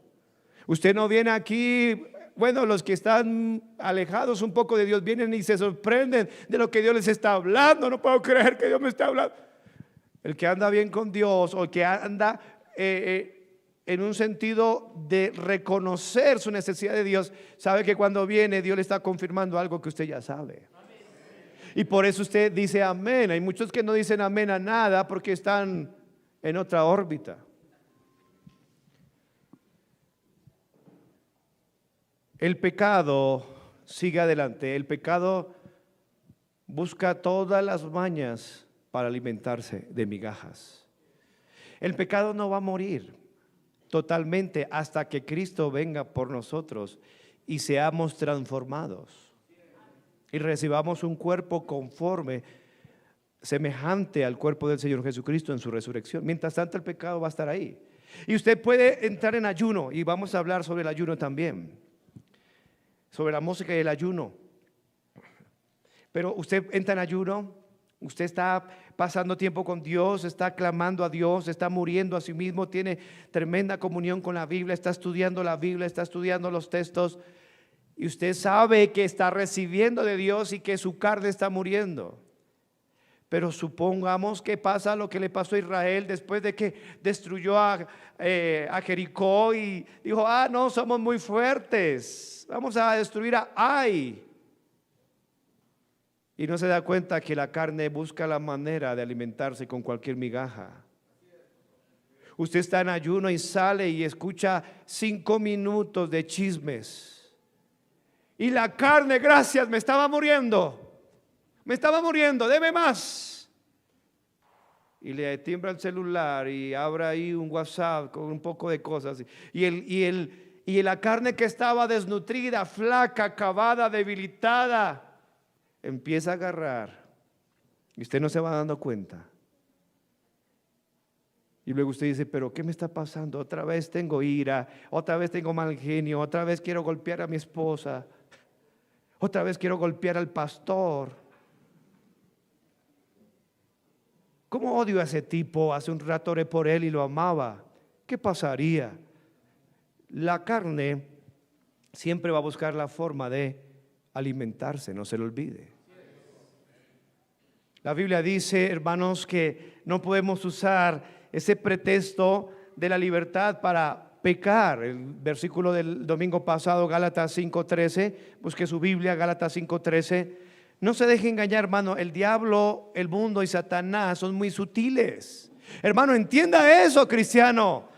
Usted no viene aquí, bueno, los que están alejados un poco de Dios vienen y se sorprenden de lo que Dios les está hablando. No puedo creer que Dios me está hablando. El que anda bien con Dios o el que anda en un sentido de reconocer su necesidad de Dios, sabe que cuando viene Dios le está confirmando algo que usted ya sabe. Y por eso usted dice amén. Hay muchos que no dicen amén a nada porque están en otra órbita. El pecado sigue adelante. El pecado busca todas las mañas para alimentarse de migajas. El pecado no va a morir totalmente hasta que Cristo venga por nosotros y seamos transformados y recibamos un cuerpo conforme, semejante al cuerpo del Señor Jesucristo en su resurrección. Mientras tanto, el pecado va a estar ahí. Y usted puede entrar en ayuno, y vamos a hablar sobre el ayuno también, sobre la música y el ayuno. Pero usted entra en ayuno, usted está pasando tiempo con Dios, está clamando a Dios, está muriendo a sí mismo, tiene tremenda comunión con la Biblia, está estudiando la Biblia, está estudiando los textos, y usted sabe que está recibiendo de Dios y que su carne está muriendo. Pero supongamos que pasa lo que le pasó a Israel después de que destruyó a Jericó y dijo, no, somos muy fuertes, vamos a destruir a Ai. Y no se da cuenta que la carne busca la manera de alimentarse con cualquier migaja. Usted está en ayuno y sale y escucha 5 minutos de chismes. Y la carne, gracias, me estaba muriendo, deme más. Y le timbra el celular y abre ahí un WhatsApp con un poco de cosas. Y la carne que estaba desnutrida, flaca, acabada, debilitada, empieza a agarrar y usted no se va dando cuenta. Y luego usted dice, pero ¿qué me está pasando? Otra vez tengo ira, otra vez tengo mal genio, otra vez quiero golpear a mi esposa. Otra vez quiero golpear al pastor. ¿Cómo odio a ese tipo? Hace un rato oré por él y lo amaba. ¿Qué pasaría? La carne siempre va a buscar la forma de alimentarse, no se lo olvide. La Biblia dice, hermanos, que no podemos usar ese pretexto de la libertad para pecar. El versículo del domingo pasado, Gálatas 5:13, busque su Biblia, Gálatas 5:13. No se deje engañar, hermano, el diablo, el mundo y Satanás son muy sutiles. Hermano, entienda eso, cristiano.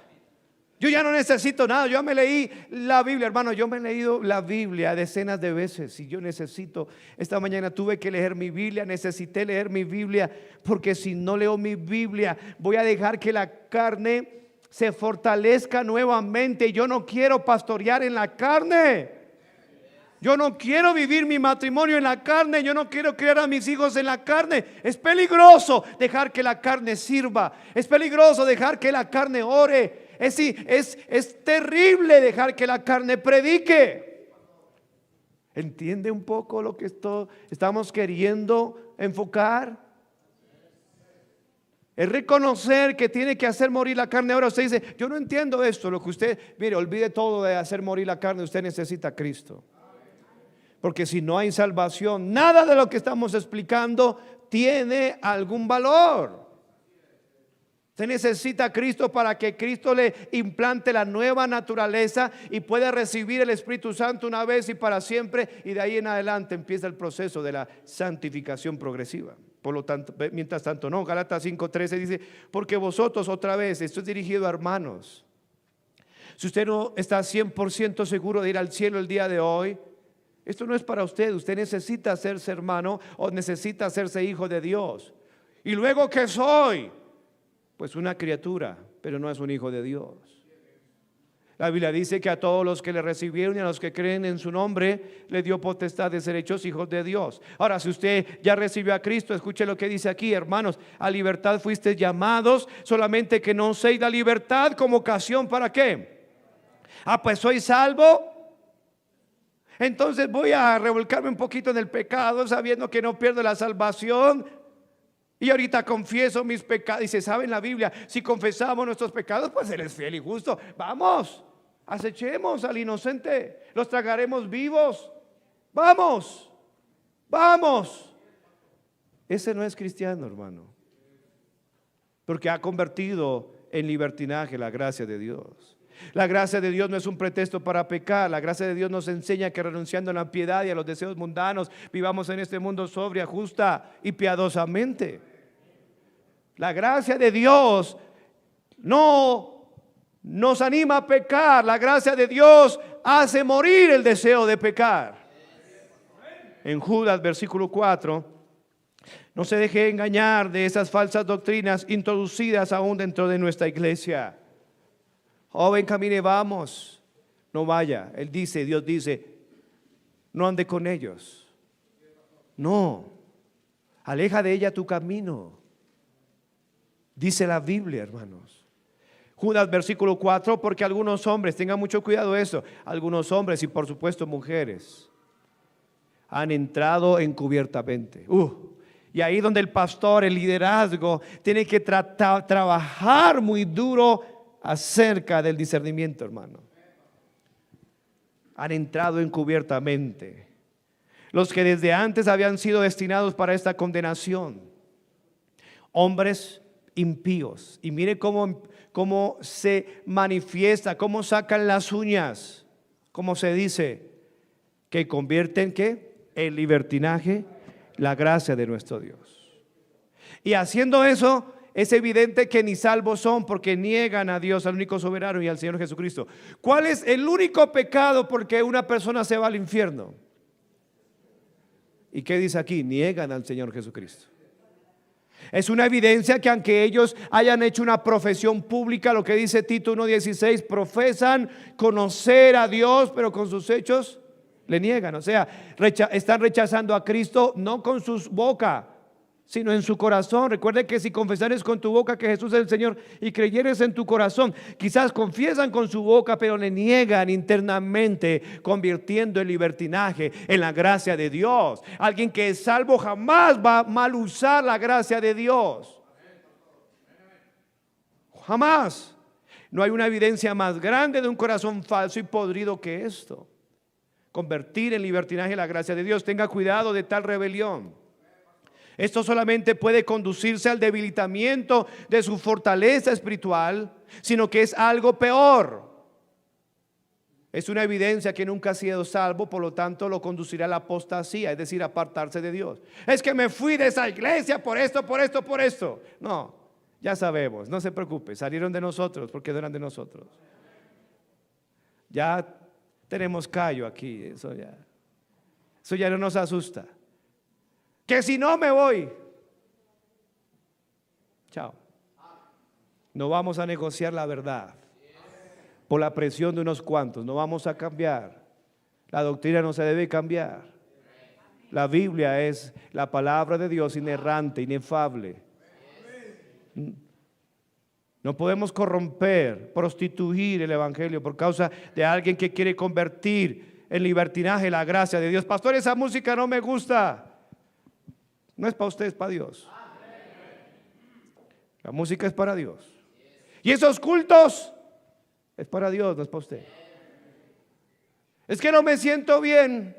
Yo ya no necesito nada, yo me leí la Biblia, hermano, yo me he leído la Biblia decenas de veces y yo necesito, esta mañana tuve que leer mi Biblia, necesité leer mi Biblia, porque si no leo mi Biblia voy a dejar que la carne se fortalezca nuevamente. Yo no quiero pastorear en la carne. Yo no quiero vivir mi matrimonio en la carne. Yo no quiero criar a mis hijos en la carne. Es peligroso dejar que la carne sirva. Es peligroso dejar que la carne ore. Es terrible dejar que la carne predique. ¿Entiende un poco lo que estamos queriendo enfocar? Es reconocer que tiene que hacer morir la carne. Ahora usted dice, yo no entiendo esto. Lo que usted, mire, olvide todo de hacer morir la carne. Usted necesita a Cristo. Porque si no hay salvación, nada de lo que estamos explicando tiene algún valor. Usted necesita a Cristo para que Cristo le implante la nueva naturaleza y pueda recibir el Espíritu Santo una vez y para siempre. Y de ahí en adelante empieza el proceso de la santificación progresiva. Por lo tanto, mientras tanto, no, Gálatas 5:13 dice, porque vosotros, otra vez, esto es dirigido a hermanos. Si usted no está 100% seguro de ir al cielo el día de hoy, esto no es para usted. Usted necesita hacerse hermano o necesita hacerse hijo de Dios. Y luego, ¿qué soy? Pues una criatura, pero no es un hijo de Dios. La Biblia dice que a todos los que le recibieron y a los que creen en su nombre le dio potestad de ser hechos hijos de Dios. Ahora, si usted ya recibió a Cristo, escuche lo que dice aquí, hermanos: a libertad fuisteis llamados, solamente que no uséis la libertad como ocasión ¿para qué? Pues soy salvo. Entonces voy a revolcarme un poquito en el pecado, sabiendo que no pierdo la salvación. Y ahorita confieso mis pecados. Y se sabe en la Biblia, si confesamos nuestros pecados, pues Él es fiel y justo. Vamos, acechemos al inocente, los tragaremos vivos. Vamos, vamos. Ese no es cristiano, hermano, porque ha convertido en libertinaje la gracia de Dios. La gracia de Dios no es un pretexto para pecar. La gracia de Dios nos enseña que renunciando a la piedad y a los deseos mundanos, vivamos en este mundo sobria, justa y piadosamente. La gracia de Dios no nos anima a pecar. La gracia de Dios hace morir el deseo de pecar. En Judas versículo 4, no se deje engañar de esas falsas doctrinas introducidas aún dentro de nuestra iglesia. Joven, camine, vamos, no vaya. Dios dice, no ande con ellos. No, aleja de ella tu camino. Dice la Biblia, hermanos. Judas versículo 4, porque algunos hombres, tengan mucho cuidado de eso, algunos hombres y por supuesto mujeres han entrado encubiertamente. Y ahí donde el pastor, el liderazgo, tiene que trabajar muy duro acerca del discernimiento, hermano. Han entrado encubiertamente. Los que desde antes habían sido destinados para esta condenación. Hombres impíos. Y mire cómo se manifiesta, cómo sacan las uñas. Cómo se dice, que convierten ¿qué? En libertinaje la gracia de nuestro Dios. Y haciendo eso, es evidente que ni salvos son, porque niegan a Dios, al único soberano, y al Señor Jesucristo. ¿Cuál es el único pecado por que una persona se va al infierno? ¿Y qué dice aquí? Niegan al Señor Jesucristo. Es una evidencia que aunque ellos hayan hecho una profesión pública, lo que dice Tito 1:16, profesan conocer a Dios, pero con sus hechos le niegan. O sea, están rechazando a Cristo no con sus bocas, sino en su corazón. Recuerde que si confesares con tu boca que Jesús es el Señor y creyeres en tu corazón, quizás confiesan con su boca, pero le niegan internamente, convirtiendo el libertinaje en la gracia de Dios. Alguien que es salvo jamás va a mal usar la gracia de Dios. Jamás. No hay una evidencia más grande de un corazón falso y podrido que esto. Convertir en libertinaje la gracia de Dios. Tenga cuidado de tal rebelión. Esto solamente puede conducirse al debilitamiento de su fortaleza espiritual, sino que es algo peor. Es una evidencia que nunca ha sido salvo, por lo tanto lo conducirá a la apostasía, es decir, apartarse de Dios. Es que me fui de esa iglesia por esto, por esto, por esto. No, ya sabemos, no se preocupe, salieron de nosotros porque no eran de nosotros. Ya tenemos callo aquí, eso ya no nos asusta. Que si no me voy, chao. No vamos a negociar la verdad por la presión de unos cuantos. No vamos a cambiar. La doctrina no se debe cambiar. La Biblia es la palabra de Dios inerrante, inefable. No podemos corromper, prostituir el evangelio por causa de alguien que quiere convertir en libertinaje la gracia de Dios. Pastor, esa música no me gusta. No es para usted, es para Dios. La música es para Dios. Y esos cultos es para Dios, no es para usted. Es que no me siento bien.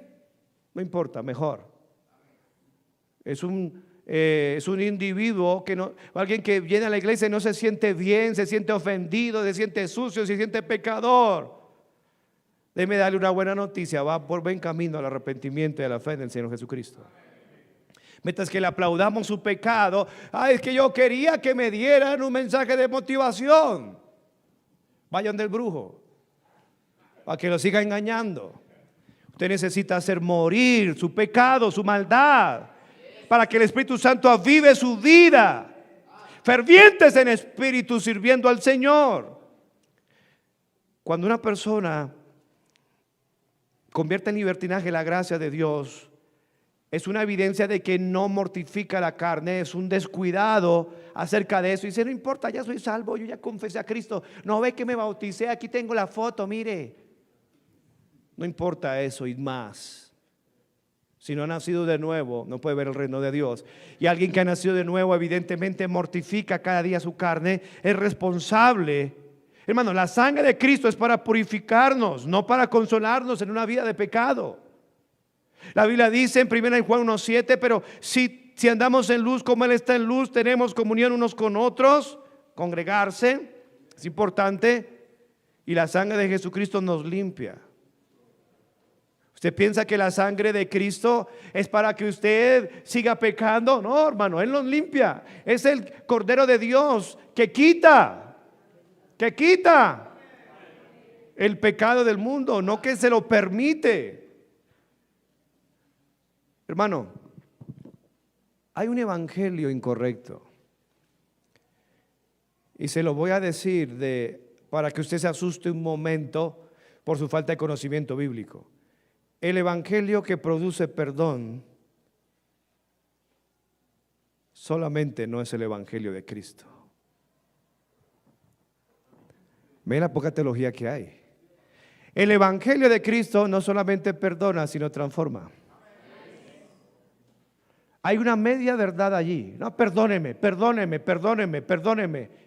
No importa, mejor. Es un individuo que no, alguien que viene a la iglesia y no se siente bien, se siente ofendido, se siente sucio, se siente pecador. Déjeme darle una buena noticia, va por buen camino al arrepentimiento y a la fe en el Señor Jesucristo. Mientras que le aplaudamos su pecado, es que yo quería que me dieran un mensaje de motivación. Vayan del brujo, para que lo siga engañando. Usted necesita hacer morir su pecado, su maldad, para que el Espíritu Santo avive su vida. Fervientes en espíritu, sirviendo al Señor. Cuando una persona convierte en libertinaje la gracia de Dios, es una evidencia de que no mortifica la carne, es un descuidado acerca de eso. Y dice, no importa, ya soy salvo, yo ya confesé a Cristo. No ve que me bauticé, aquí tengo la foto, mire. No importa eso y más. Si no ha nacido de nuevo, no puede ver el reino de Dios. Y alguien que ha nacido de nuevo evidentemente mortifica cada día su carne, es responsable. Hermano, la sangre de Cristo es para purificarnos, no para consolarnos en una vida de pecado. La Biblia dice en 1 Juan 1:7, pero si andamos en luz como Él está en luz, tenemos comunión unos con otros, congregarse, es importante, y la sangre de Jesucristo nos limpia. ¿Usted piensa que la sangre de Cristo es para que usted siga pecando? No, hermano, Él nos limpia. Es el Cordero de Dios que quita el pecado del mundo, no que se lo permite. Hermano, hay un evangelio incorrecto. Y se lo voy a decir para que usted se asuste un momento por su falta de conocimiento bíblico. El evangelio que produce perdón solamente no es el evangelio de Cristo. Ve la poca teología que hay. El evangelio de Cristo no solamente perdona, sino transforma. Hay una media verdad allí. No, perdóneme.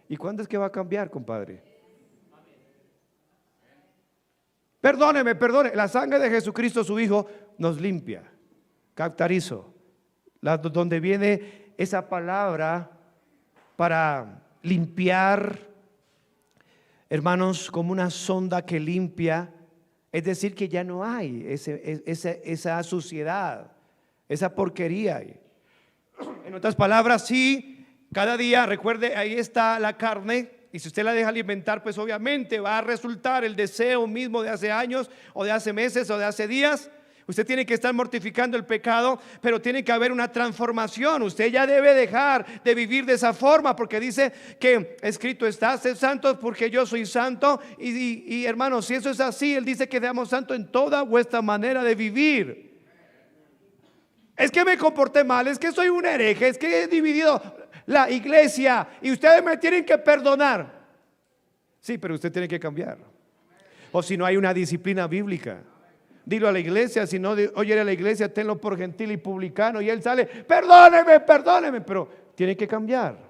¿Y cuándo es que va a cambiar, compadre? Perdóneme. La sangre de Jesucristo, su Hijo, nos limpia. Captarizo. Donde viene esa palabra para limpiar, hermanos, como una sonda que limpia. Es decir, que ya no hay esa suciedad, esa porquería ahí. En otras palabras, sí, cada día, recuerde, ahí está la carne, y si usted la deja alimentar, pues obviamente va a resultar el deseo mismo de hace años, o de hace meses, o de hace días. Usted tiene que estar mortificando el pecado, pero tiene que haber una transformación. Usted ya debe dejar de vivir de esa forma, porque dice que escrito está, sed santos porque yo soy santo. Y hermanos, si eso es así, Él dice que seamos santos en toda vuestra manera de vivir. Es que me comporté mal, es que soy un hereje, es que he dividido la iglesia y ustedes me tienen que perdonar. Sí, pero usted tiene que cambiar. O si no hay una disciplina bíblica. Dilo a la iglesia, si no oye a la iglesia, tenlo por gentil y publicano. Y él sale, perdóneme, perdóneme, pero tiene que cambiar.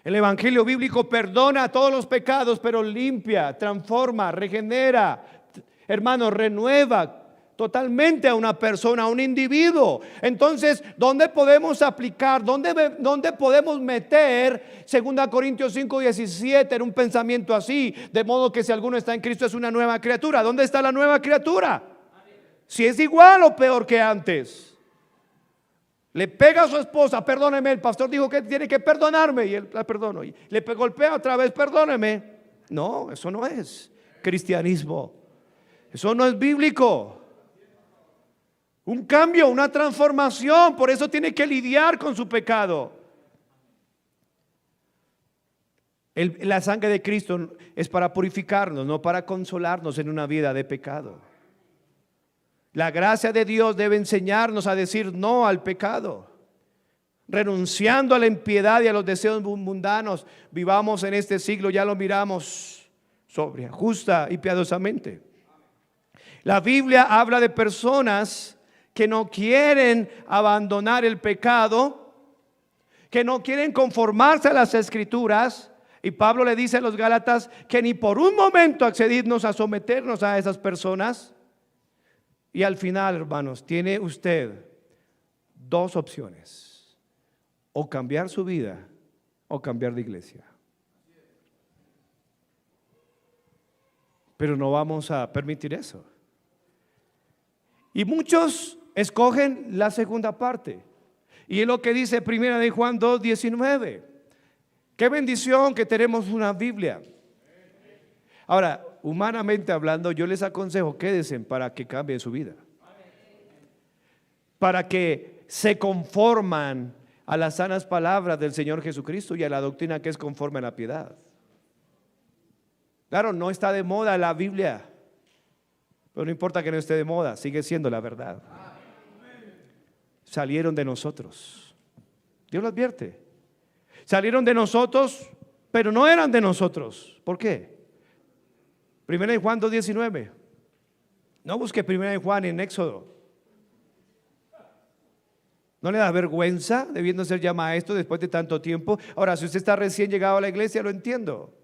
El evangelio bíblico perdona todos los pecados, pero limpia, transforma, regenera, hermano, renueva totalmente a una persona, a un individuo. Entonces, ¿dónde podemos aplicar? ¿Dónde podemos meter 2 Corintios 5:17 en un pensamiento así? De modo que si alguno está en Cristo es una nueva criatura. ¿Dónde está la nueva criatura? Si es igual o peor que antes. Le pega a su esposa, perdóneme, el pastor dijo que tiene que perdonarme y él la perdono. Y le golpea otra vez, perdóneme. No, eso no es cristianismo. Eso no es bíblico. Un cambio, una transformación. Por eso tiene que lidiar con su pecado. La sangre de Cristo es para purificarnos, no para consolarnos en una vida de pecado. La gracia de Dios debe enseñarnos a decir no al pecado, renunciando a la impiedad y a los deseos mundanos. Vivamos en este siglo, ya lo miramos, sobria, justa y piadosamente. La Biblia habla de personas que no quieren abandonar el pecado, que no quieren conformarse a las Escrituras. Y Pablo le dice a los Gálatas que ni por un momento accedidnos a someternos a esas personas. Y al final, hermanos, tiene usted dos opciones: o cambiar su vida o cambiar de iglesia. Pero no vamos a permitir eso. Y muchos escogen la segunda parte. Y es lo que dice 1 Juan 2:19. Qué bendición que tenemos una Biblia. Ahora, humanamente hablando, yo les aconsejo, quédense para que cambien su vida, para que se conforman a las sanas palabras del Señor Jesucristo y a la doctrina que es conforme a la piedad. Claro, no está de moda la Biblia, pero no importa que no esté de moda, sigue siendo la verdad. Salieron de nosotros, Dios lo advierte. Salieron de nosotros, pero no eran de nosotros. ¿Por qué? 1 Juan 2:19. No busque 1 Juan en Éxodo. ¿No le da vergüenza debiendo ser ya maestro después de tanto tiempo? Ahora, si usted está recién llegado a la iglesia, lo entiendo.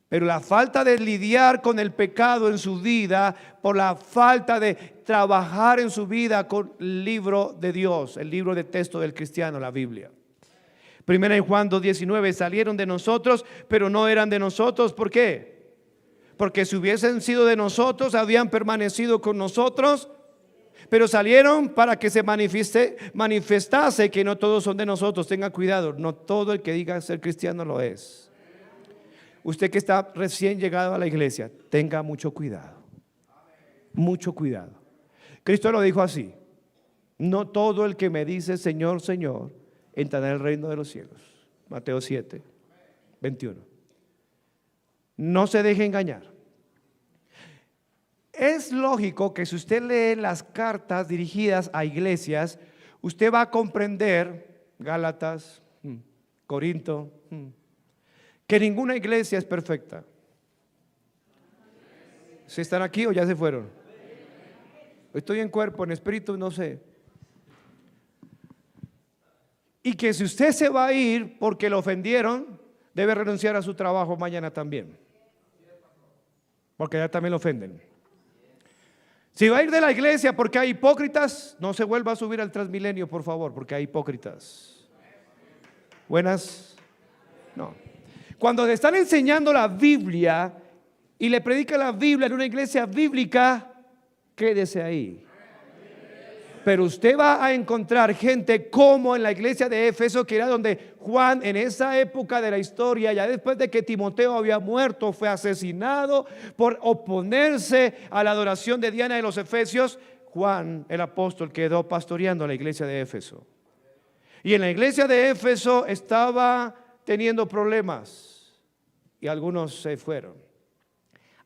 Pero la falta de lidiar con el pecado en su vida, por la falta de trabajar en su vida con el libro de Dios, el libro de texto del cristiano, la Biblia. 1 Juan 2:19, salieron de nosotros, pero no eran de nosotros. ¿Por qué? Porque si hubiesen sido de nosotros, habían permanecido con nosotros, pero salieron para que se manifestase que no todos son de nosotros. Tenga cuidado, no todo el que diga ser cristiano lo es. Usted que está recién llegado a la iglesia, tenga mucho cuidado, mucho cuidado. Cristo lo dijo así: no todo el que me dice Señor, Señor, entrará en el reino de los cielos. Mateo 7:21. No se deje engañar. Es lógico que si usted lee las cartas dirigidas a iglesias, usted va a comprender, Gálatas, Corinto, que ninguna iglesia es perfecta. ¿Se están aquí o ya se fueron? Estoy en cuerpo, en espíritu, no sé. Y que si usted se va a ir porque lo ofendieron, debe renunciar a su trabajo mañana también, porque ya también lo ofenden. Si va a ir de la iglesia porque hay hipócritas, no se vuelva a subir al Transmilenio, por favor, porque hay hipócritas. Buenas. No. Cuando le están enseñando la Biblia y le predica la Biblia en una iglesia bíblica, quédese ahí. Pero usted va a encontrar gente como en la iglesia de Éfeso, que era donde Juan, en esa época de la historia, ya después de que Timoteo había muerto, fue asesinado por oponerse a la adoración de Diana de los Efesios. Juan, el apóstol, quedó pastoreando la iglesia de Éfeso. Y en la iglesia de Éfeso estaba teniendo problemas y algunos se fueron.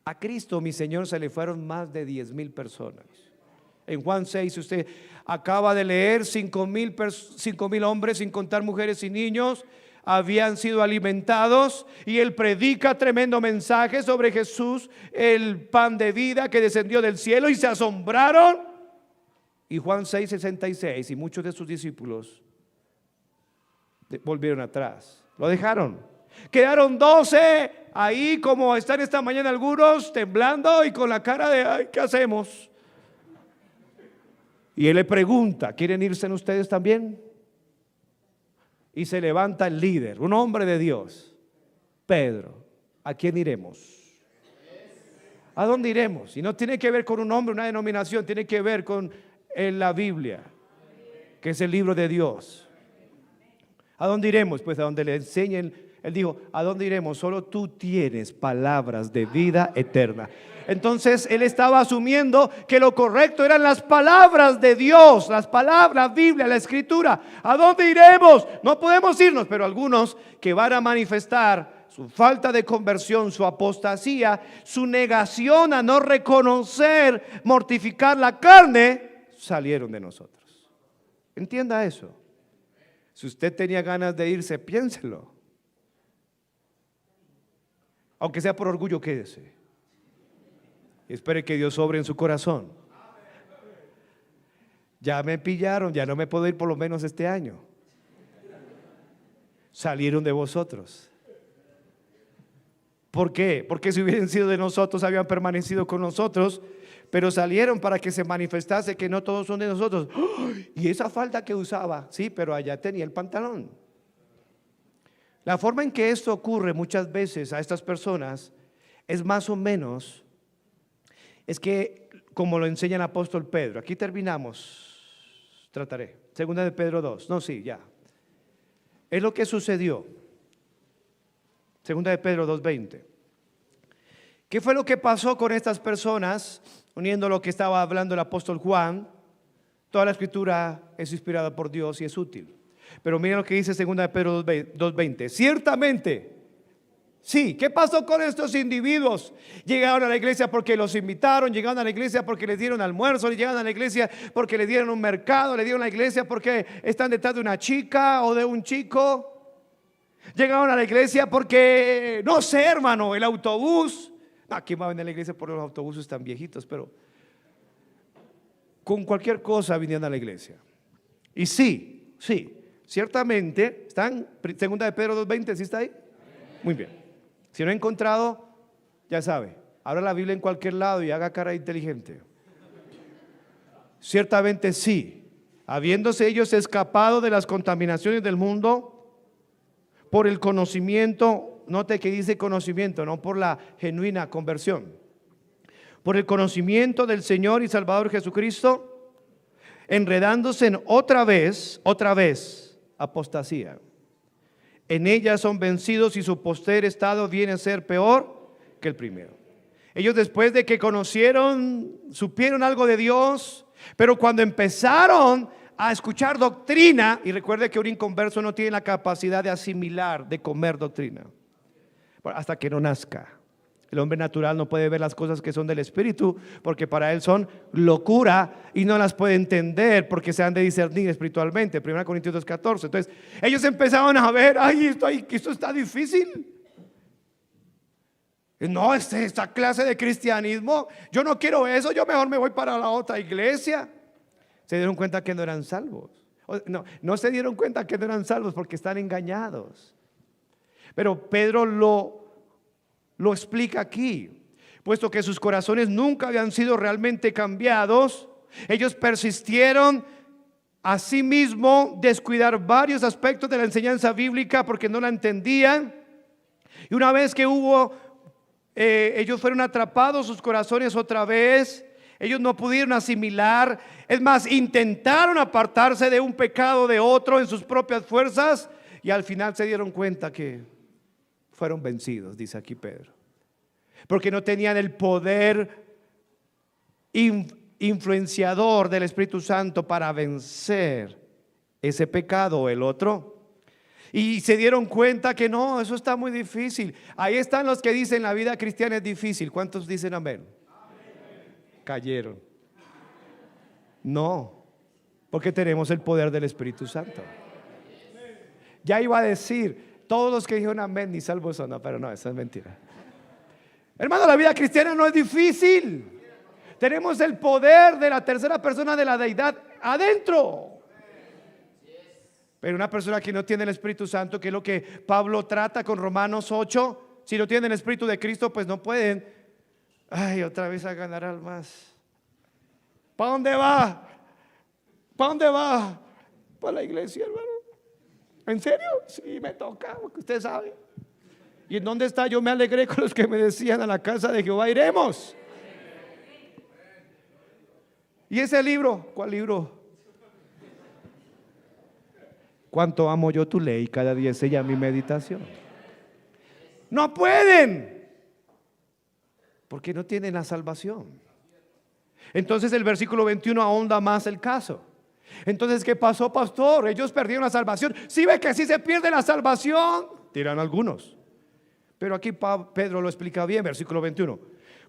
A Cristo, mi Señor, se le fueron más de 10,000 personas. En Juan 6, usted acaba de leer, 5,000 hombres, sin contar mujeres y niños, habían sido alimentados, y él predica tremendo mensaje sobre Jesús, el pan de vida que descendió del cielo, y se asombraron. Y Juan 6:66, y muchos de sus discípulos volvieron atrás, lo dejaron. Quedaron 12 ahí, como están esta mañana algunos, temblando y con la cara de ay, ¿qué hacemos? Y él le pregunta, ¿quieren irse ustedes también? Y se levanta el líder, un hombre de Dios, Pedro. ¿A quién iremos? ¿A dónde iremos? Y no tiene que ver con un hombre, una denominación, tiene que ver con la Biblia, que es el libro de Dios. ¿A dónde iremos? Pues a donde le enseñen. Él dijo, ¿a dónde iremos? Solo tú tienes palabras de vida eterna. Entonces él estaba asumiendo que lo correcto eran las palabras de Dios, las palabras, la Biblia, la Escritura. ¿A dónde iremos? No podemos irnos, pero algunos que van a manifestar su falta de conversión, su apostasía, su negación a no reconocer, mortificar la carne, salieron de nosotros. Entienda eso. Si usted tenía ganas de irse, piénselo. Aunque sea por orgullo, quédese. Espere que Dios obre en su corazón. Ya me pillaron, ya no me puedo ir por lo menos este año. Salieron de vosotros. ¿Por qué? Porque si hubieran sido de nosotros, habían permanecido con nosotros, pero salieron para que se manifestase que no todos son de nosotros. ¡Oh! Y esa falda que usaba, sí, pero allá tenía el pantalón. La forma en que esto ocurre muchas veces a estas personas es más o menos, es que como lo enseña el apóstol Pedro. Aquí terminamos, trataré. Segunda de Pedro 2, no, sí, ya. Es lo que sucedió. Segunda de Pedro 2:20. ¿Qué fue lo que pasó con estas personas? Uniendo lo que estaba hablando el apóstol Juan, toda la escritura es inspirada por Dios y es útil. Pero miren lo que dice segunda de Pedro 2:20. Ciertamente, sí, ¿qué pasó con estos individuos? Llegaron a la iglesia porque los invitaron, llegaron a la iglesia porque les dieron almuerzo, llegaron a la iglesia porque les dieron un mercado, le dieron a la iglesia porque están detrás de una chica o de un chico. Llegaron a la iglesia porque, no sé, hermano, el autobús. Aquí va a venir a la iglesia por los autobuses tan viejitos, pero con cualquier cosa vinieron a la iglesia. Y sí, ciertamente, ¿están? Segunda de Pedro 2:20, ¿sí está ahí? Muy bien. Si no he encontrado, ya sabe, abra la Biblia en cualquier lado y haga cara inteligente. Ciertamente sí, habiéndose ellos escapado de las contaminaciones del mundo por el conocimiento, note que dice conocimiento, no por la genuina conversión, por el conocimiento del Señor y Salvador Jesucristo, enredándose en otra vez, apostasía. En ella son vencidos y su postrer estado viene a ser peor que el primero. Ellos después de que conocieron, supieron algo de Dios, pero cuando empezaron a escuchar doctrina, y recuerde que un inconverso no tiene la capacidad de asimilar, de comer doctrina, hasta que no nazca. El hombre natural no puede ver las cosas que son del Espíritu, porque para él son locura y no las puede entender porque se han de discernir espiritualmente. 1 Corintios 2:14. Entonces ellos empezaron a ver, esto está difícil. No, esta clase de cristianismo, yo no quiero eso, yo mejor me voy para la otra iglesia. Se dieron cuenta que no eran salvos. No se dieron cuenta que no eran salvos porque están engañados. Pero Pedro lo explica aquí, puesto que sus corazones nunca habían sido realmente cambiados. Ellos persistieron a sí mismo descuidar varios aspectos de la enseñanza bíblica porque no la entendían. Y una vez que ellos fueron atrapados, sus corazones otra vez, ellos no pudieron asimilar. Es más, intentaron apartarse de un pecado de otro en sus propias fuerzas y al final se dieron cuenta que fueron vencidos, dice aquí Pedro, porque no tenían el poder influenciador del Espíritu Santo para vencer ese pecado o el otro. Y se dieron cuenta que no, eso está muy difícil. Ahí están los que dicen la vida cristiana es difícil. ¿Cuántos dicen amén? Cayeron. No, porque tenemos el poder del Espíritu Santo. Ya iba a decir, todos los que dijeron amén ni salvos son, no, pero no, eso es mentira. Hermano, la vida cristiana no es difícil. Tenemos el poder de la tercera persona de la deidad adentro. Pero una persona que no tiene el Espíritu Santo, que es lo que Pablo trata con Romanos 8, si no tienen el Espíritu de Cristo, pues no pueden, ay, otra vez a ganar almas. ¿Para dónde va? ¿Para dónde va? Para la iglesia, hermano. ¿En serio? Sí, me toca, porque usted sabe. ¿Y en dónde está? Yo me alegré con los que me decían, a la casa de Jehová iremos. ¿Y ese libro? ¿Cuál libro? Cuánto amo yo tu ley, cada día es ella mi meditación. No pueden, porque no tienen la salvación. Entonces el versículo 21 ahonda más el caso. Entonces, ¿qué pasó, pastor? Ellos perdieron la salvación. ¿Sí ve que sí se pierde la salvación? Dirán algunos. Pero aquí Pedro lo explica bien, versículo 21.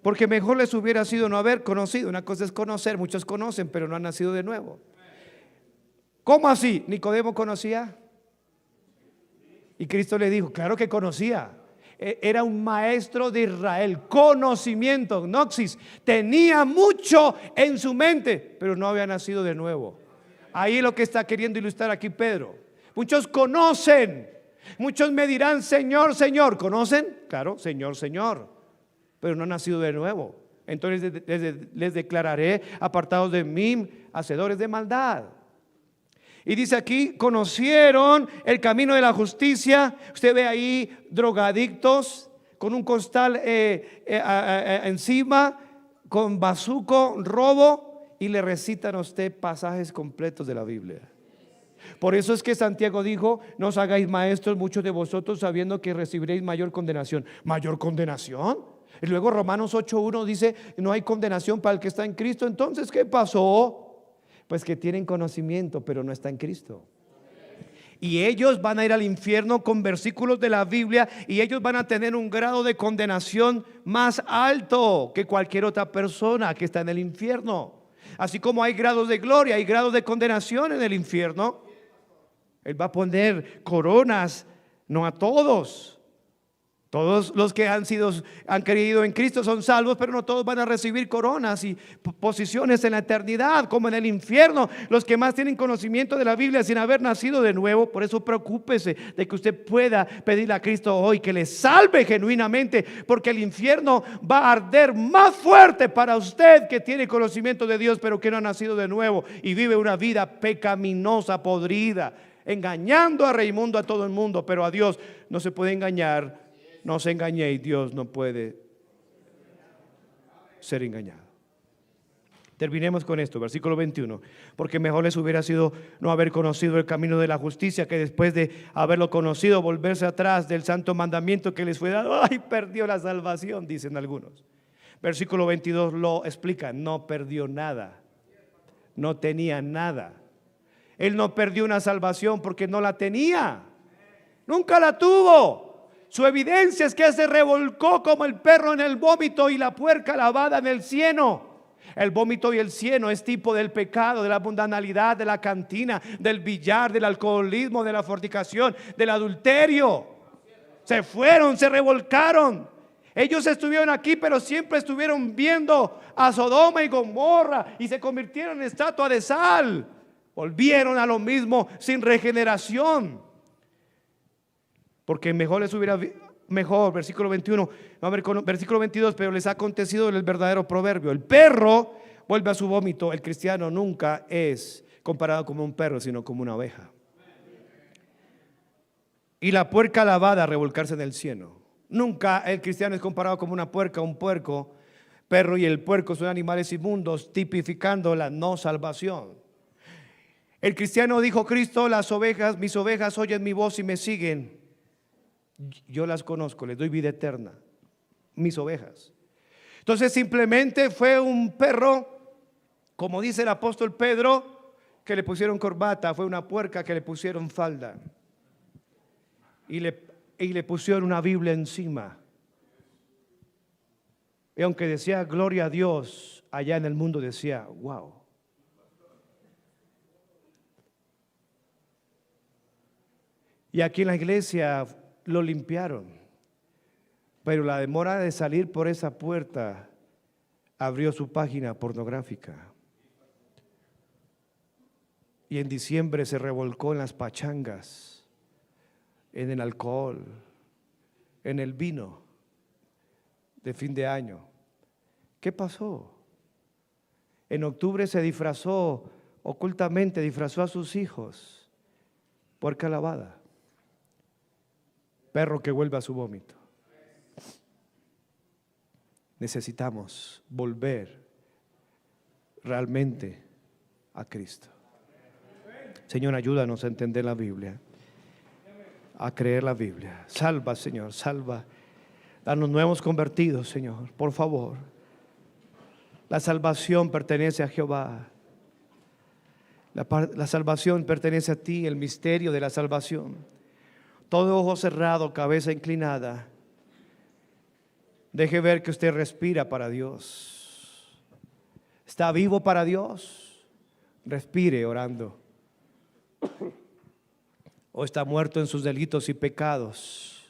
Porque mejor les hubiera sido no haber conocido. Una cosa es conocer, muchos conocen, pero no han nacido de nuevo. ¿Cómo así? ¿Nicodemo conocía? Y Cristo le dijo, claro que conocía. Era un maestro de Israel, conocimiento, gnosis. Tenía mucho en su mente, pero no había nacido de nuevo. Ahí es lo que está queriendo ilustrar aquí Pedro. Muchos conocen, muchos me dirán, Señor, Señor. ¿Conocen? Claro, Señor, Señor, pero no han nacido de nuevo. Entonces les declararé apartados de mí, hacedores de maldad. Y dice aquí, conocieron el camino de la justicia. Usted ve ahí drogadictos con un costal encima, con bazuco, robo, y le recitan a usted pasajes completos de la Biblia. Por eso es que Santiago dijo, no os hagáis maestros muchos de vosotros, sabiendo que recibiréis mayor condenación. ¿Mayor condenación? Y luego Romanos 8:1 dice, no hay condenación para el que está en Cristo. Entonces, ¿qué pasó? Pues que tienen conocimiento, pero no está en Cristo. Y ellos van a ir al infierno con versículos de la Biblia, y ellos van a tener un grado de condenación más alto que cualquier otra persona que está en el infierno. Así como hay grados de gloria, hay grados de condenación en el infierno. Él va a poner coronas, no a todos. Todos los que han creído en Cristo son salvos, pero no todos van a recibir coronas y posiciones en la eternidad, como en el infierno. Los que más tienen conocimiento de la Biblia sin haber nacido de nuevo. Por eso preocúpese de que usted pueda pedirle a Cristo hoy que le salve genuinamente, porque el infierno va a arder más fuerte para usted que tiene conocimiento de Dios, pero que no ha nacido de nuevo y vive una vida pecaminosa, podrida, engañando a Raimundo, a todo el mundo, pero a Dios no se puede engañar. No se engañéis, Dios no puede ser engañado. Terminemos con esto, versículo 21. Porque mejor les hubiera sido no haber conocido el camino de la justicia, que después de haberlo conocido volverse atrás del santo mandamiento que les fue dado. Ay, perdió la salvación, dicen algunos. Versículo 22 lo explica, no perdió nada, no tenía nada. Él no perdió una salvación porque no la tenía, nunca la tuvo. Su evidencia es que se revolcó como el perro en el vómito y la puerca lavada en el cieno. El vómito y el cieno es tipo del pecado, de la mundanalidad, de la cantina, del billar, del alcoholismo, de la fornicación, del adulterio. Se fueron, se revolcaron. Ellos estuvieron aquí, pero siempre estuvieron viendo a Sodoma y Gomorra y se convirtieron en estatua de sal. Volvieron a lo mismo sin regeneración. Porque mejor les hubiera, versículo 21, versículo 22, pero les ha acontecido el verdadero proverbio. El perro vuelve a su vómito. El cristiano nunca es comparado como un perro, sino como una oveja. Y la puerca lavada a revolcarse en el cieno. Nunca el cristiano es comparado como una puerca, un puerco. Perro y el puerco son animales inmundos, tipificando la no salvación. El cristiano, dijo Cristo, las ovejas, mis ovejas oyen mi voz y me siguen. Yo las conozco, les doy vida eterna, mis ovejas. Entonces simplemente fue un perro, como dice el apóstol Pedro, que le pusieron corbata. Fue una puerca que le pusieron falda y le pusieron una Biblia encima. Y aunque decía gloria a Dios, allá en el mundo decía wow. Y aquí en la iglesia lo limpiaron, pero la demora de salir por esa puerta abrió su página pornográfica. Y en diciembre se revolcó en las pachangas, en el alcohol, en el vino de fin de año. ¿Qué pasó? En octubre se disfrazó, ocultamente disfrazó a sus hijos, puerca lavada, perro que vuelve a su vómito. Necesitamos volver realmente a Cristo. Señor, ayúdanos a entender la Biblia, a creer la Biblia. Salva, Señor, salva. Danos nuevos convertidos, Señor, por favor. La salvación pertenece a Jehová. La salvación pertenece a ti, el misterio de la salvación. Todo ojo cerrado, cabeza inclinada. Deje ver que usted respira para Dios. Está vivo para Dios. Respire orando. O está muerto en sus delitos y pecados.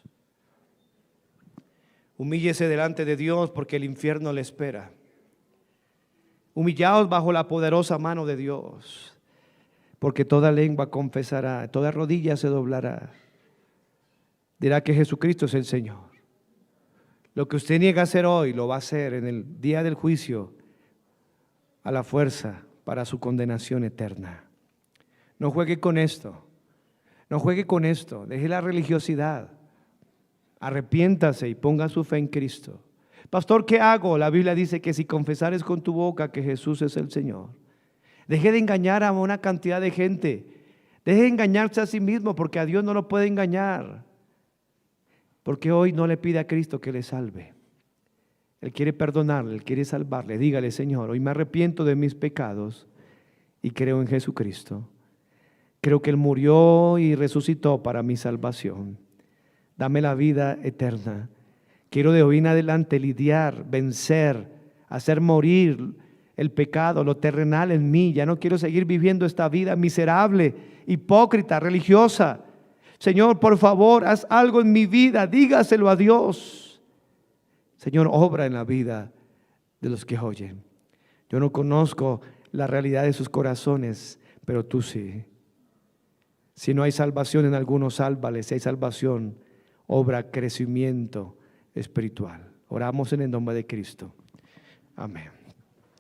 Humíllese delante de Dios porque el infierno le espera. Humillaos bajo la poderosa mano de Dios, porque toda lengua confesará, toda rodilla se doblará. Dirá que Jesucristo es el Señor. Lo que usted niega hacer hoy, lo va a hacer en el día del juicio a la fuerza para su condenación eterna. No juegue con esto. No juegue con esto. Deje la religiosidad. Arrepiéntase y ponga su fe en Cristo. Pastor, ¿qué hago? La Biblia dice que si confesares con tu boca que Jesús es el Señor. Deje de engañar a una cantidad de gente. Deje de engañarse a sí mismo, porque a Dios no lo puede engañar. Porque hoy no le pide a Cristo que le salve. Él quiere perdonarle, Él quiere salvarle. Dígale: Señor, hoy me arrepiento de mis pecados y creo en Jesucristo. Creo que Él murió y resucitó para mi salvación. Dame la vida eterna. Quiero de hoy en adelante lidiar, vencer, hacer morir el pecado, lo terrenal en mí. Ya no quiero seguir viviendo esta vida miserable, hipócrita, religiosa. Señor, por favor, haz algo en mi vida, dígaselo a Dios. Señor, obra en la vida de los que oyen. Yo no conozco la realidad de sus corazones, pero tú sí. Si no hay salvación en algunos, sálvales. Si hay salvación, obra crecimiento espiritual. Oramos en el nombre de Cristo. Amén.